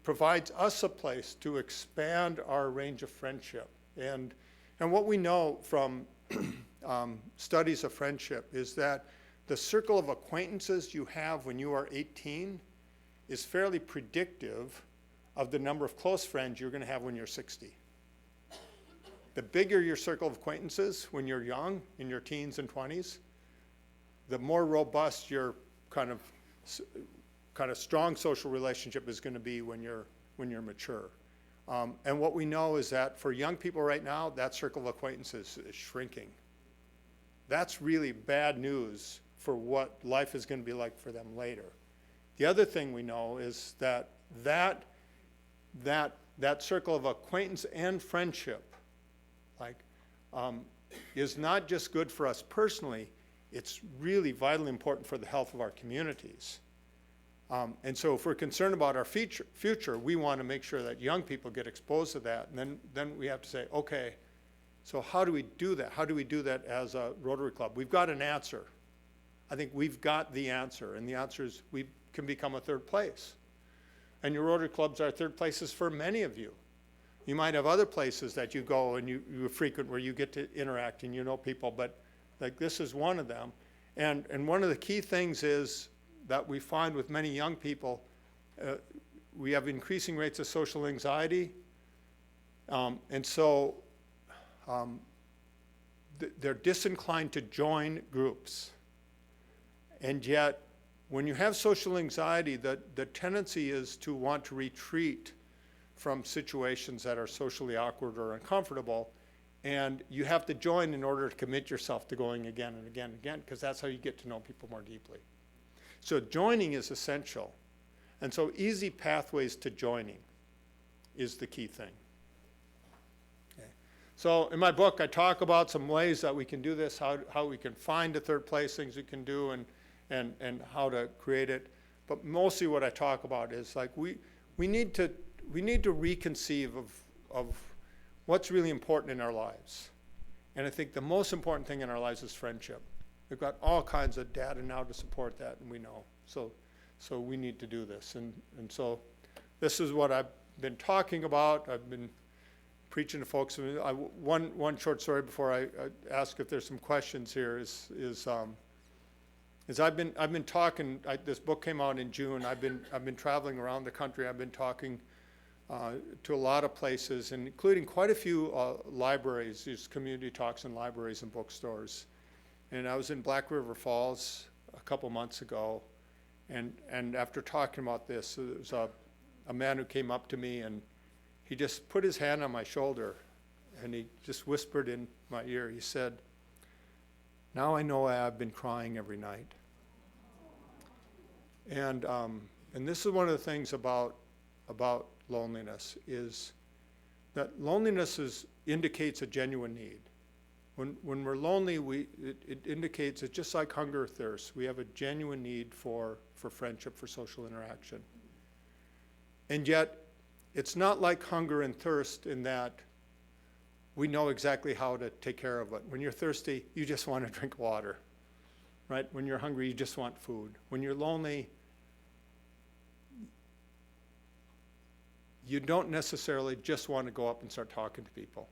provides us a place to expand our range of friendship. And what we know from studies of friendship is that the circle of acquaintances you have when you are 18 is fairly predictive of the number of close friends you're going to have when you're 60. The bigger your circle of acquaintances when you're young, in your teens and 20s, the more robust your kind of strong social relationship is going to be when you're mature. And what we know is that for young people right now, that circle of acquaintances is shrinking. That's really bad news for what life is going to be like for them later. The other thing we know is that circle of acquaintance and friendship, is not just good for us personally, it's really vitally important for the health of our communities. And so if we're concerned about our future, we want to make sure that young people get exposed to that. And then we have to say, okay, so how do we do that? How do we do that as a Rotary Club? We've got an answer. I think we've got the answer. And the answer is we can become a third place. And your Rotary Clubs are third places for many of you. You might have other places that you go and you frequent where you get to interact and you know people, but like this is one of them. And one of the key things is that we find with many young people, we have increasing rates of social anxiety. And so they're disinclined to join groups. And yet, when you have social anxiety, the tendency is to want to retreat from situations that are socially awkward or uncomfortable. And you have to join in order to commit yourself to going again and again and again, because that's how you get to know people more deeply. So joining is essential. And so easy pathways to joining is the key thing. Okay. So in my book, I talk about some ways that we can do this, how we can find a third place, things we can do, and how to create it. But mostly what I talk about is like we need to reconceive of what's really important in our lives. And I think the most important thing in our lives is friendship. We've got all kinds of data now to support that, and we know. So we need to do this. And so this is what I've been talking about. I've been preaching to folks. One short story before I ask if there's some questions here is I've been talking. This book came out in June. I've been traveling around the country. I've been talking to a lot of places, and including quite a few libraries, these community talks in libraries and bookstores. And I was in Black River Falls a couple months ago, and after talking about this, there was a man who came up to me, and he just put his hand on my shoulder, and he just whispered in my ear. He said, "Now I know why I've been crying every night." And this is one of the things about loneliness, is that loneliness indicates a genuine need. When we're lonely, it indicates it's just like hunger or thirst. We have a genuine need for friendship, for social interaction. And yet, it's not like hunger and thirst in that we know exactly how to take care of it. When you're thirsty, you just want to drink water, right? When you're hungry, you just want food. When you're lonely, you don't necessarily just want to go up and start talking to people.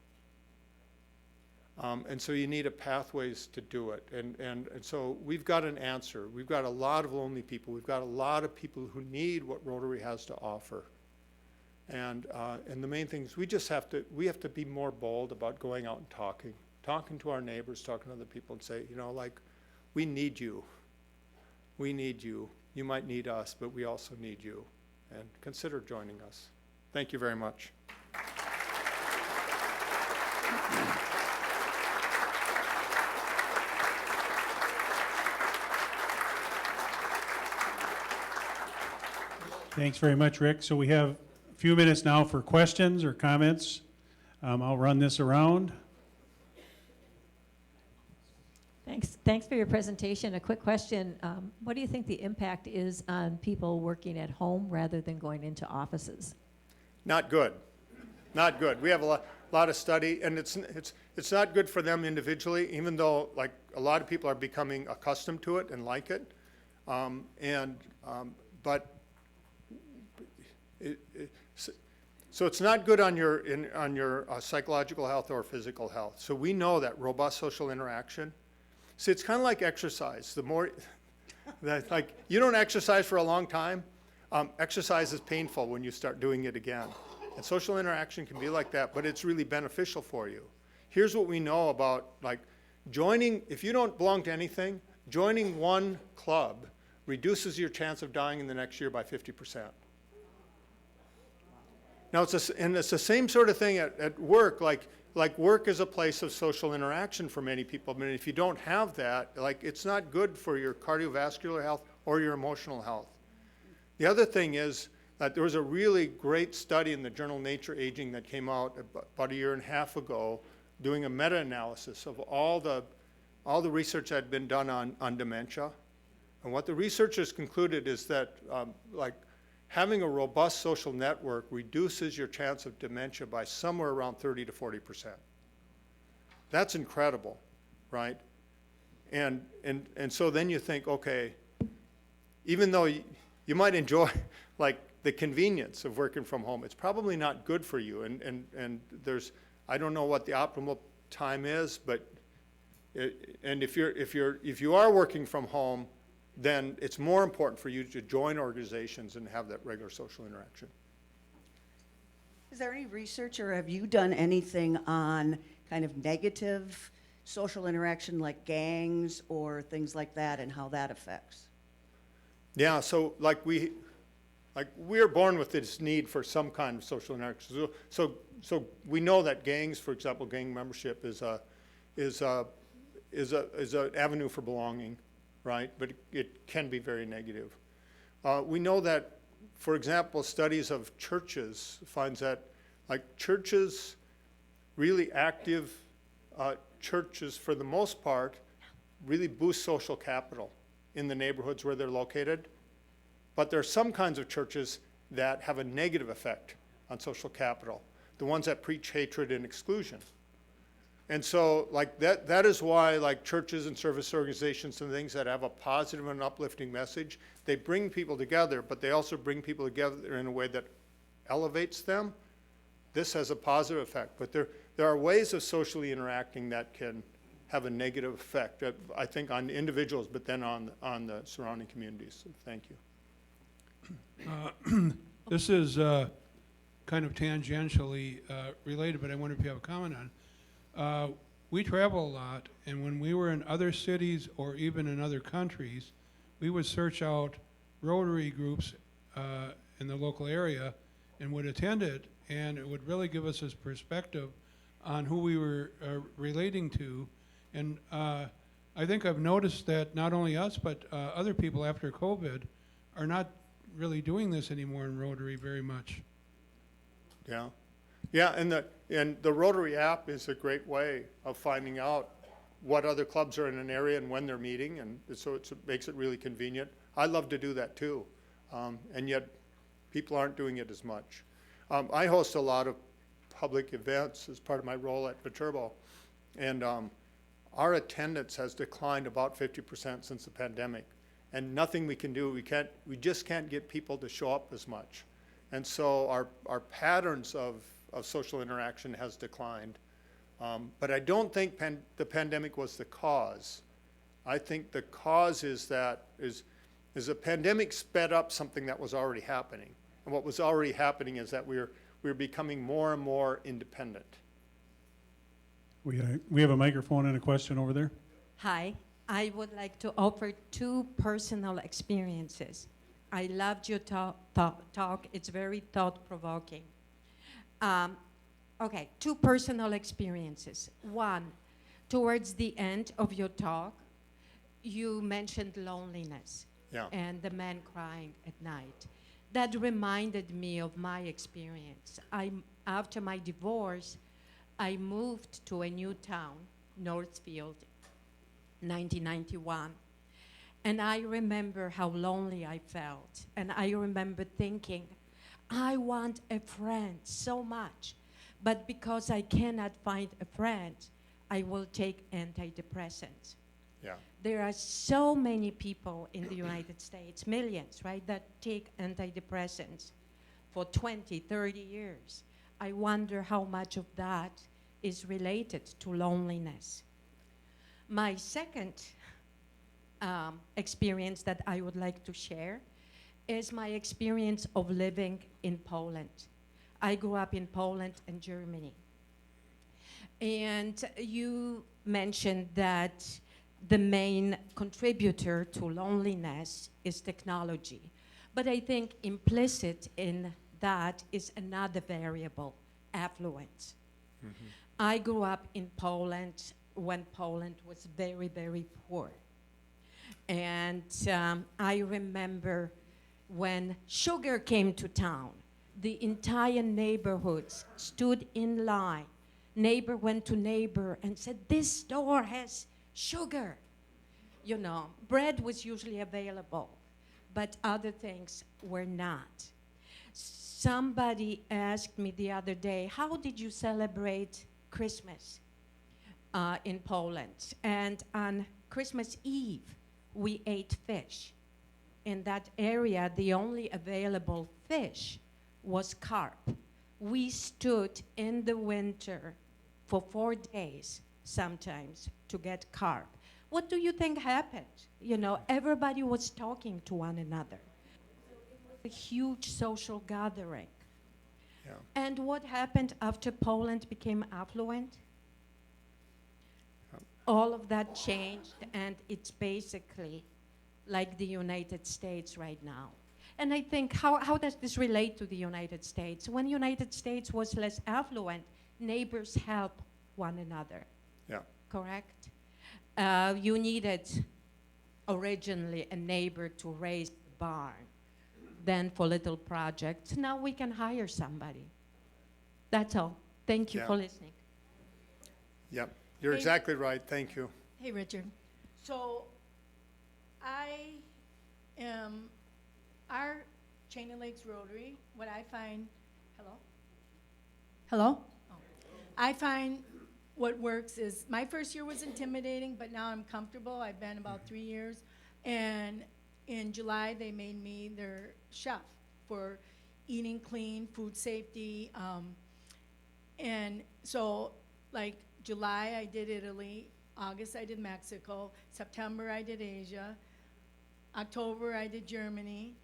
And so you need a pathways to do it. And so we've got an answer. We've got a lot of lonely people. We've got a lot of people who need what Rotary has to offer. And the main thing is we have to be more bold about going out and talking to our neighbors, talking to other people, and say, we need you. We need you. You might need us, but we also need you. And consider joining us. Thank you very much. Thanks very much, Rick. So we have a few minutes now for questions or comments. I'll run this around. Thanks for your presentation. A quick question. What do you think the impact is on people working at home rather than going into offices? Not good. Not good. We have a lot of study, and it's not good for them individually, even though like a lot of people are becoming accustomed to it and like it. So it's not good on your psychological health or physical health. So we know that robust social interaction. See, it's kind of like exercise. The more that like you don't exercise for a long time, exercise is painful when you start doing it again. And social interaction can be like that, but it's really beneficial for you. Here's what we know about like joining, if you don't belong to anything, joining one club reduces your chance of dying in the next year by 50%. Now, it's the same sort of thing at work. Like work is a place of social interaction for many people. I mean, if you don't have that, like it's not good for your cardiovascular health or your emotional health. The other thing is that there was a really great study in the journal Nature Aging that came out about a year and a half ago, doing a meta-analysis of all the research that had been done on dementia. And what the researchers concluded is that like having a robust social network reduces your chance of dementia by somewhere around 30 to 40%. That's incredible, right? And so then you think, okay, even though you might enjoy like the convenience of working from home, it's probably not good for you. And there's, I don't know what the optimal time is, but and if you are working from home, then it's more important for you to join organizations and have that regular social interaction. Is there any research, or have you done anything on kind of negative social interaction like gangs or things like that and how that affects? Yeah, so like we're born with this need for some kind of social interaction. So we know that gangs, for example, gang membership is an avenue for belonging, right? But it can be very negative. We know that, for example, studies of churches finds that like churches, really active churches for the most part, really boost social capital in the neighborhoods where they're located. But there are some kinds of churches that have a negative effect on social capital, the ones that preach hatred and exclusion. And so like that is why like churches and service organizations and things that have a positive and uplifting message, they bring people together, but they also bring people together in a way that elevates them. This has a positive effect, but there are ways of socially interacting that can have a negative effect, I think, on individuals, but then on the surrounding communities. So thank you. This is kind of tangentially related, but I wonder if you have a comment on. We travel a lot, and when we were in other cities or even in other countries, we would search out Rotary groups in the local area and would attend it, and it would really give us this perspective on who we were relating to. And I think I've noticed that not only us, but other people after COVID are not really doing this anymore in Rotary very much. Yeah. Yeah, and the Rotary app is a great way of finding out what other clubs are in an area and when they're meeting, and so it makes it really convenient. I love to do that too, and yet people aren't doing it as much. I host a lot of public events as part of my role at Viterbo, and our attendance has declined about 50% since the pandemic, and nothing we can do. We just can't get people to show up as much, and so our patterns of social interaction has declined. But I don't think the pandemic was the cause. I think the cause is that the pandemic sped up something that was already happening. And what was already happening is that we're becoming more and more independent. We have a microphone and a question over there. Hi, I would like to offer two personal experiences. I loved your talk. It's very thought-provoking. Okay, two personal experiences. One, towards the end of your talk, you mentioned loneliness Yeah. and the man crying at night. that reminded me of my experience. After my divorce, I moved to a new town, Northfield, 1991. And I remember how lonely I felt. And I remember thinking, I want a friend so much. But because I cannot find a friend, I will take antidepressants. Yeah. There are so many people in the United States, millions, right, that take antidepressants for 20, 30 years. I wonder how much of that is related to loneliness. My second experience that I would like to share is my experience of living in Poland. I grew up in Poland and Germany. And you mentioned that the main contributor to loneliness is technology. But I think implicit in that is another variable, affluence. Mm-hmm. I grew up in Poland when Poland was very, very poor. And I remember when sugar came to town, the entire neighborhoods stood in line. Neighbor went to neighbor and said, this store has sugar. You know, bread was usually available, but other things were not. Somebody asked me the other day, how did you celebrate Christmas in Poland? And on Christmas Eve, we ate fish. In that area, the only available fish was carp. We stood in the winter for 4 days, sometimes, to get carp. What do you think happened? You know, everybody was talking to one another. It was a huge social gathering. Yeah. And what happened after Poland became affluent? All of that changed, and it's basically like the United States right now. And I think, how does this relate to the United States? When the United States was less affluent, neighbors help one another. Yeah. Correct? You needed originally a neighbor to raise the barn, then for little projects. Now we can hire somebody. That's all. Thank you Yeah. for listening. Yep. You're Hey. exactly right. Thank you. Hey, Richard. So I am, our Chain of Lakes Rotary, what I find, hello? Oh. I find what works is, my first year was intimidating, but now I'm comfortable. I've been about 3 years. And in July, they made me their chef for eating clean, food safety. And so, like, July, I did Italy. August, I did Mexico. September, I did Asia. October, I did Germany.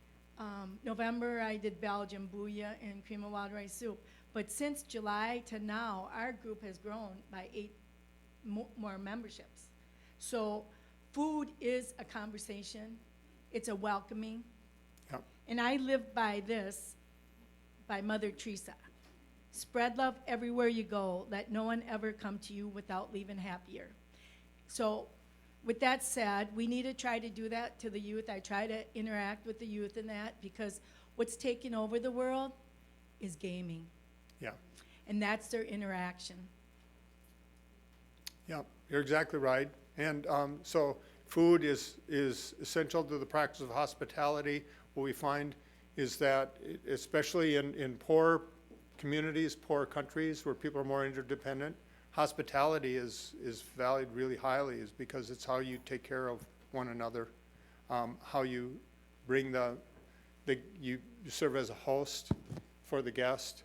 November, I did Belgium, bouilla, and cream of wild rice soup. But since July to now, our group has grown by 8 more memberships. So food is a conversation. It's a welcoming. Yep. And I live by this, by Mother Teresa. Spread love everywhere you go. Let no one ever come to you without leaving happier. So with that said, we need to try to do that to the youth. I try to interact with the youth in that, because what's taking over the world is gaming. Yeah. And that's their interaction. Yeah, you're exactly right. And so food is essential to the practice of hospitality. What we find is that, especially in poor communities, poor countries where people are more interdependent, hospitality is valued really highly, is because it's how you take care of one another, how you bring you serve as a host for the guest.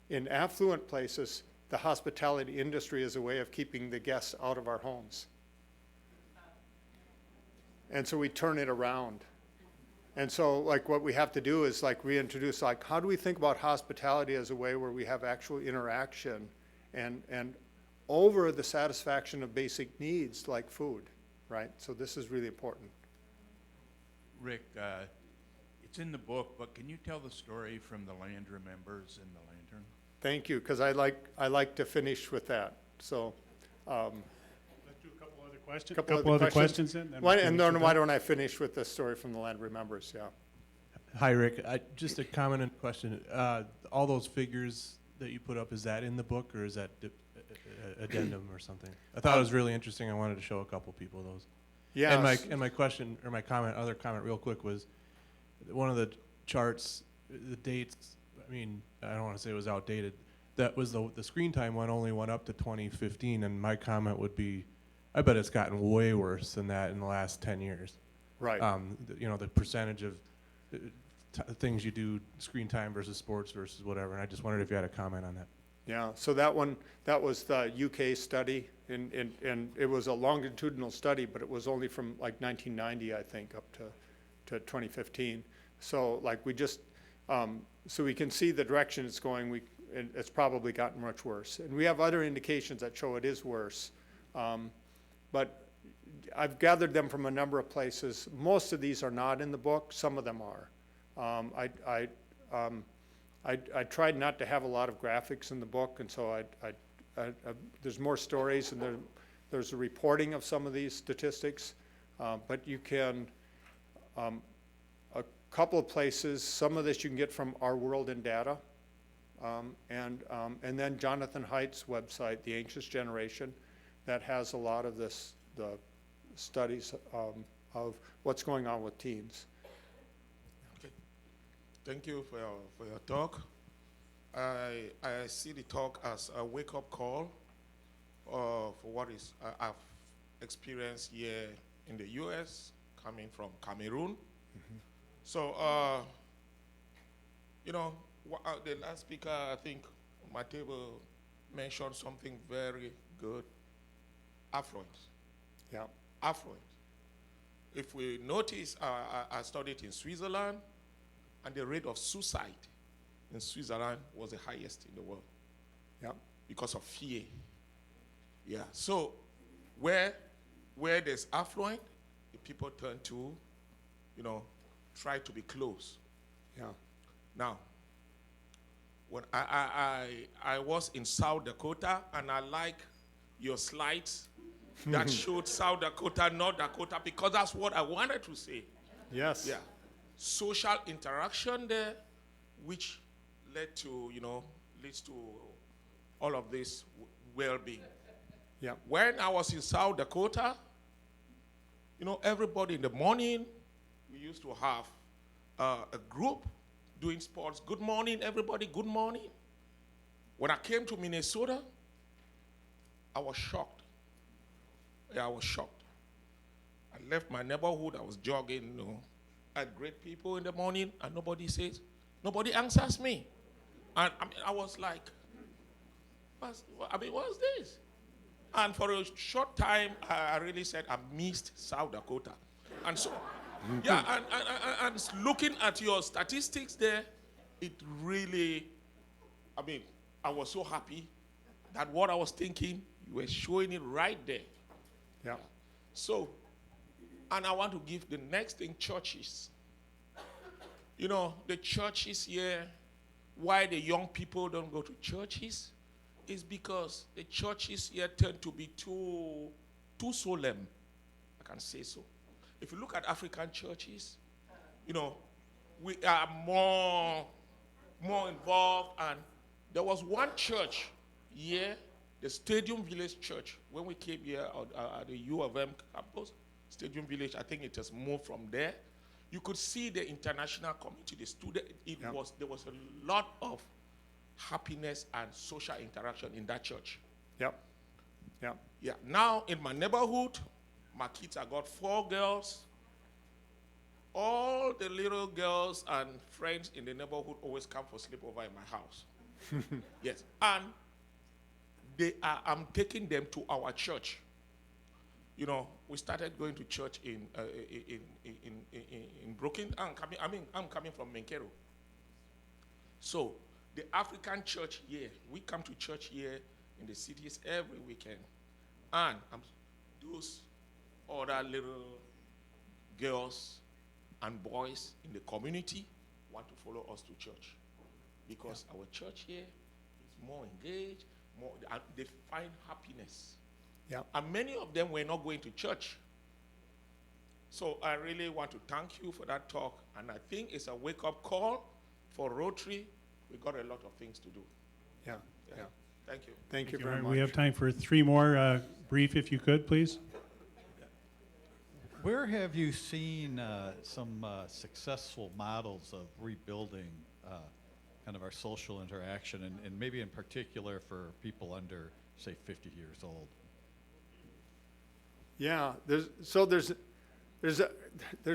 In affluent places, the hospitality industry is a way of keeping the guests out of our homes. And so we turn it around. And so, like, what we have to do is, like, reintroduce, like, how do we think about hospitality as a way where we have actual interaction and over the satisfaction of basic needs like food, right? So this is really important. Rick, it's in the book, but can you tell the story from the Land Remembers and the Lantern? Thank you, because I like to finish with that. So, Let's do a couple other questions. Couple Couple other other questions then. why we'll finish with don't that. I finish with the story from the Land Remembers? Yeah. Hi, Rick. Just a comment and question. All those figures that you put up, is that in the book or is that addendum or something? I thought it was really interesting. I wanted to show a couple people those. Yeah. And my question or my comment, other comment, real quick, was one of the charts, the dates. I mean, I don't want to say it was outdated. That was the screen time one only went up to 2015, and my comment would be, I bet it's gotten way worse than that in the last 10 years. Right. The percentage of things you do, screen time versus sports versus whatever, and I just wondered if you had a comment on that. Yeah, so that was the UK study, and it was a longitudinal study, but it was only from like 1990, I think, up to 2015. So like we just, so we can see the direction it's going, it's probably gotten much worse. And we have other indications that show it is worse. But I've gathered them from a number of places. Most of these are not in the book, some of them are. I tried not to have a lot of graphics in the book, and so there's more stories, and there's a reporting of some of these statistics, but you can, a couple of places, some of this you can get from Our World in Data, and then Jonathan Haidt's website, The Anxious Generation, that has a lot of the studies of what's going on with teens. Thank you for your talk. I see the talk as a wake-up call for what is I've experienced here in the U.S. coming from Cameroon. Mm-hmm. So, the last speaker, I think, on my table mentioned something very good: affluence. Yeah. Affluence. If we notice, I studied in Switzerland, and the rate of suicide in Switzerland was the highest in the world. Yeah. Because of fear. Yeah. So where there's affluent, the people turn to, try to be close. Yeah. Now, when I was in South Dakota, and I like your slides that showed South Dakota, North Dakota, because that's what I wanted to say. Yes. Yeah. Social interaction there, which leads to all of this well-being. Yeah. When I was in South Dakota, everybody in the morning, we used to have a group doing sports. Good morning, everybody, good morning. When I came to Minnesota, I was shocked. Yeah, I was shocked. I left my neighborhood, I was jogging, I greet people in the morning, and nobody answers me. And I was like, what's this? And for a short time, I really said I missed South Dakota. And so, yeah, and looking at your statistics there, it really, I was so happy that what I was thinking, you were showing it right there. Yeah. So, and I want to give the next thing, churches. The churches here, why the young people don't go to churches is because the churches here tend to be too solemn. I can say so. If you look at African churches, we are more involved. And there was one church here, the Stadium Village Church, when we came here at the U of M campus, Stadium Village, I think it has moved from there. You could see the international community, the student. There was a lot of happiness and social interaction in that church. Yep. Yeah. Yeah. Now in my neighborhood, my kids, I got 4 girls. All the little girls and friends in the neighborhood always come for sleepover in my house. Yes. And I'm taking them to our church. We started going to church in Brooklyn. I'm coming from Menkero. So the African church here, we come to church here in the cities every weekend. And those other little girls and boys in the community want to follow us to church. Because our church here is more engaged, and they find happiness. Yeah. And many of them were not going to church. So I really want to thank you for that talk, and I think it's a wake-up call for Rotary. We got a lot of things to do. Yeah, yeah. Thank you. Thank you All very right, much. we have time for 3 more, brief if you could, please. Where have you seen some successful models of rebuilding kind of our social interaction, and maybe in particular for people under, say, 50 years old? Yeah, there's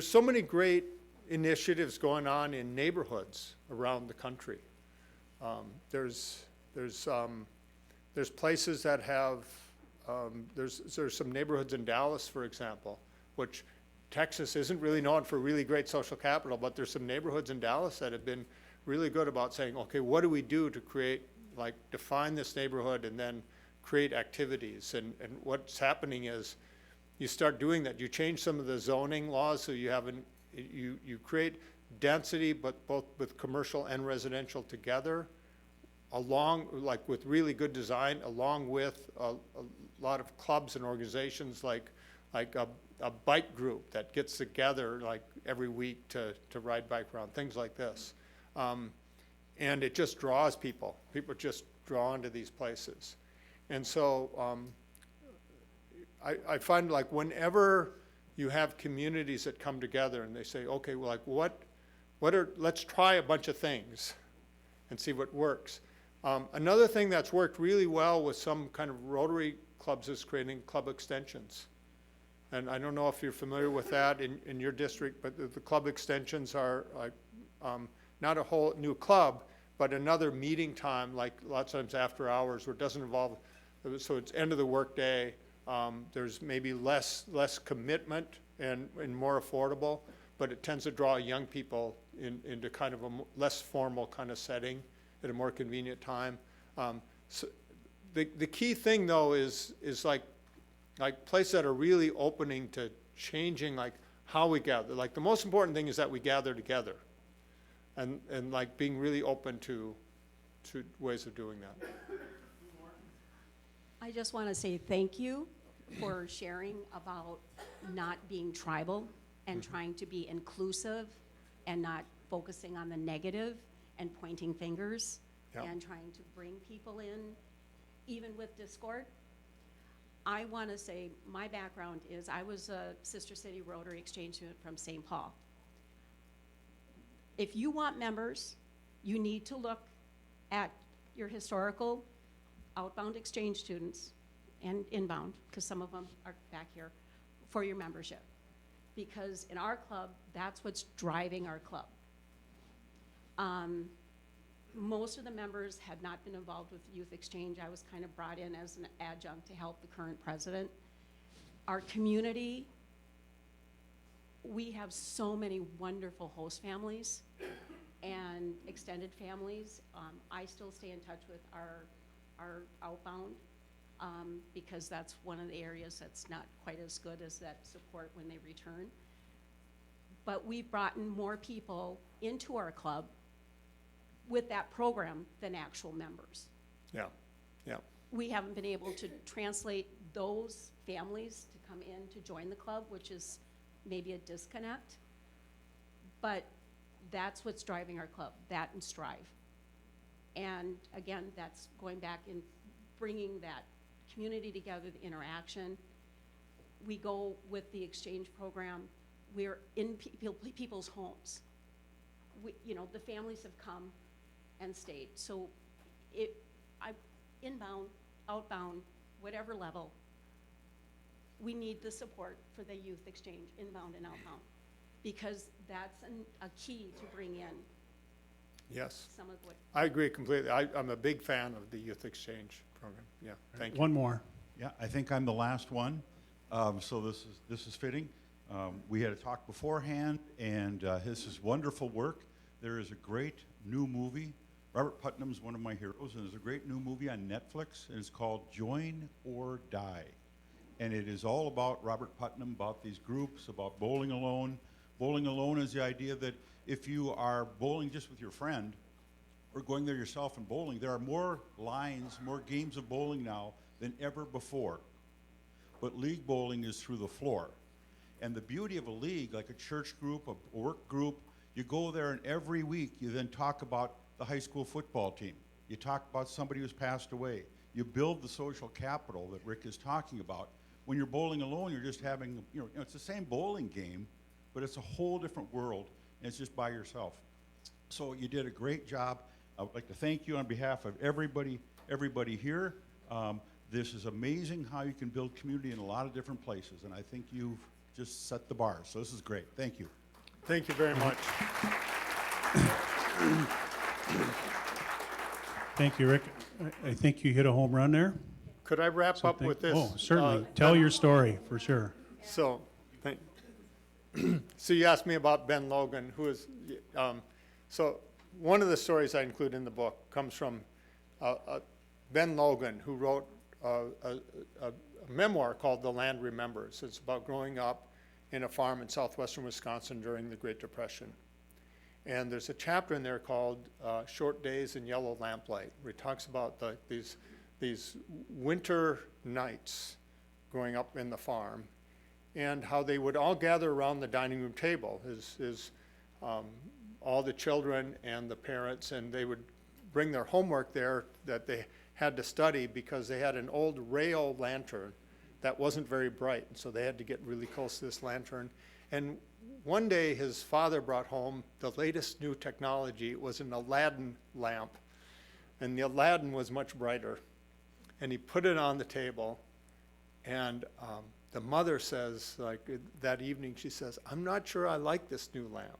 so many great initiatives going on in neighborhoods around the country. There's places that have there's some neighborhoods in Dallas, for example, which Texas isn't really known for really great social capital, but there's some neighborhoods in Dallas that have been really good about saying, okay, what do we do to create, like, define this neighborhood and then create activities? And what's happening is you start doing that. You change some of the zoning laws so you have you create density, but both with commercial and residential together, along, like, with really good design, along with a lot of clubs and organizations like a bike group that gets together like every week to ride bike around, things like this. And it just draws people. People just drawn to these places. And so I find, like, whenever you have communities that come together and they say, okay, well, like, let's try a bunch of things and see what works. Another thing that's worked really well with some kind of Rotary clubs is creating club extensions. And I don't know if you're familiar with that in your district, but the club extensions are like not a whole new club, but another meeting time, like lots of times after hours, where it doesn't involve, so it's end of the workday. There's maybe less commitment and more affordable, but it tends to draw young people into kind of a less formal kind of setting at a more convenient time. So the key thing, though, is like places that are really opening to changing, like, how we gather. Like, the most important thing is that we gather together, and like being really open to ways of doing that. I just want to say thank you for sharing about not being tribal and trying to be inclusive and not focusing on the negative and pointing fingers and trying to bring people in, even with discord. I want to say my background is I was a Sister City Rotary exchange student from St. Paul. If you want members, you need to look at your historical outbound exchange students and inbound, because some of them are back here, for your membership. Because in our club, that's what's driving our club. Most of the members had not been involved with youth exchange. I was kind of brought in as an adjunct to help the current president. Our community, we have so many wonderful host families and extended families. I still stay in touch with our outbound because that's one of the areas that's not quite as good as that support when they return. But we've brought in more people into our club with that program than actual members. Yeah, yeah. We haven't been able to translate those families to come in to join the club, which is maybe a disconnect. But that's what's driving our club, that and Strive. And again, that's going back and bringing that community together, the interaction. We go with the exchange program. We're in people's homes. The families have come and stayed. So inbound, outbound, whatever level, we need the support for the youth exchange, inbound and outbound, because that's a key to bring in Yes, some of what. I agree completely. I'm a big fan of the youth exchange program. Yeah, thank you. One more. Yeah, I think I'm the last one, so this is fitting. We had a talk beforehand, and this is wonderful work. There is a great new movie. Robert Putnam's one of my heroes, and there's a great new movie on Netflix, and it's called Join or Die. And it is all about Robert Putnam, about these groups, about bowling alone. Bowling alone is the idea that if you are bowling just with your friend, or going there yourself and bowling, there are more lines, more games of bowling now than ever before. But league bowling is through the floor. And the beauty of a league, like a church group, a work group, you go there and every week you then talk about the high school football team. You talk about somebody who's passed away. You build the social capital that Rick is talking about. When you're bowling alone, you're just having, it's the same bowling game, but it's a whole different world, and it's just by yourself. So you did a great job. I would like to thank you on behalf of everybody here. This is amazing how you can build community in a lot of different places, and I think you've just set the bar. So this is great. Thank you. Thank you very much. Thank you, Rick. I think you hit a home run there. Could I wrap up with this? Oh, certainly. Tell your story, for sure. So, so you asked me about Ben Logan, who is, so one of the stories I include in the book comes from Ben Logan, who wrote a memoir called The Land Remembers. It's about growing up in a farm in southwestern Wisconsin during the Great Depression. And there's a chapter in there called Short Days in Yellow Lamplight, where he talks about these winter nights growing up in the farm and how they would all gather around the dining room table, all the children and the parents, and they would bring their homework there that they had to study because they had an old rail lantern that wasn't very bright, and so they had to get really close to this lantern. And one day his father brought home the latest new technology. It was an Aladdin lamp, and the Aladdin was much brighter. And he put it on the table, and the mother says, like that evening, she says, "I'm not sure I like this new lamp."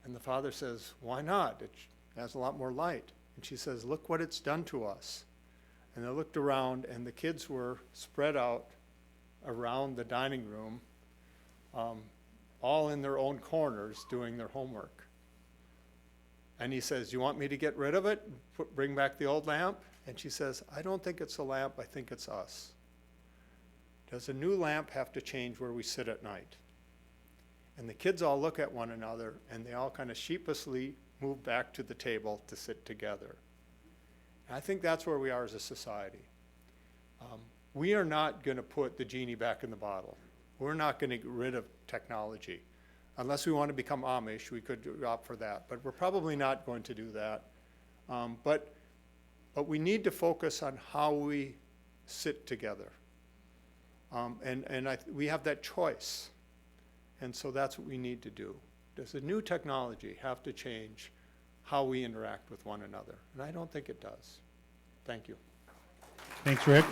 And the father says, "Why not? It has a lot more light." And she says, "Look what it's done to us." And they looked around, and the kids were spread out around the dining room, all in their own corners doing their homework. And he says, "You want me to get rid of it? Bring back the old lamp?" And she says, "I don't think it's a lamp, I think it's us. Does a new lamp have to change where we sit at night?" And the kids all look at one another, and they all kind of sheepishly move back to the table to sit together. And I think that's where we are as a society. We are not going to put the genie back in the bottle. We're not going to get rid of technology. Unless we want to become Amish, we could opt for that. But we're probably not going to do that. But we need to focus on how we sit together. We have that choice. And so that's what we need to do. Does the new technology have to change how we interact with one another? And I don't think it does. Thank you. Thanks, Rick.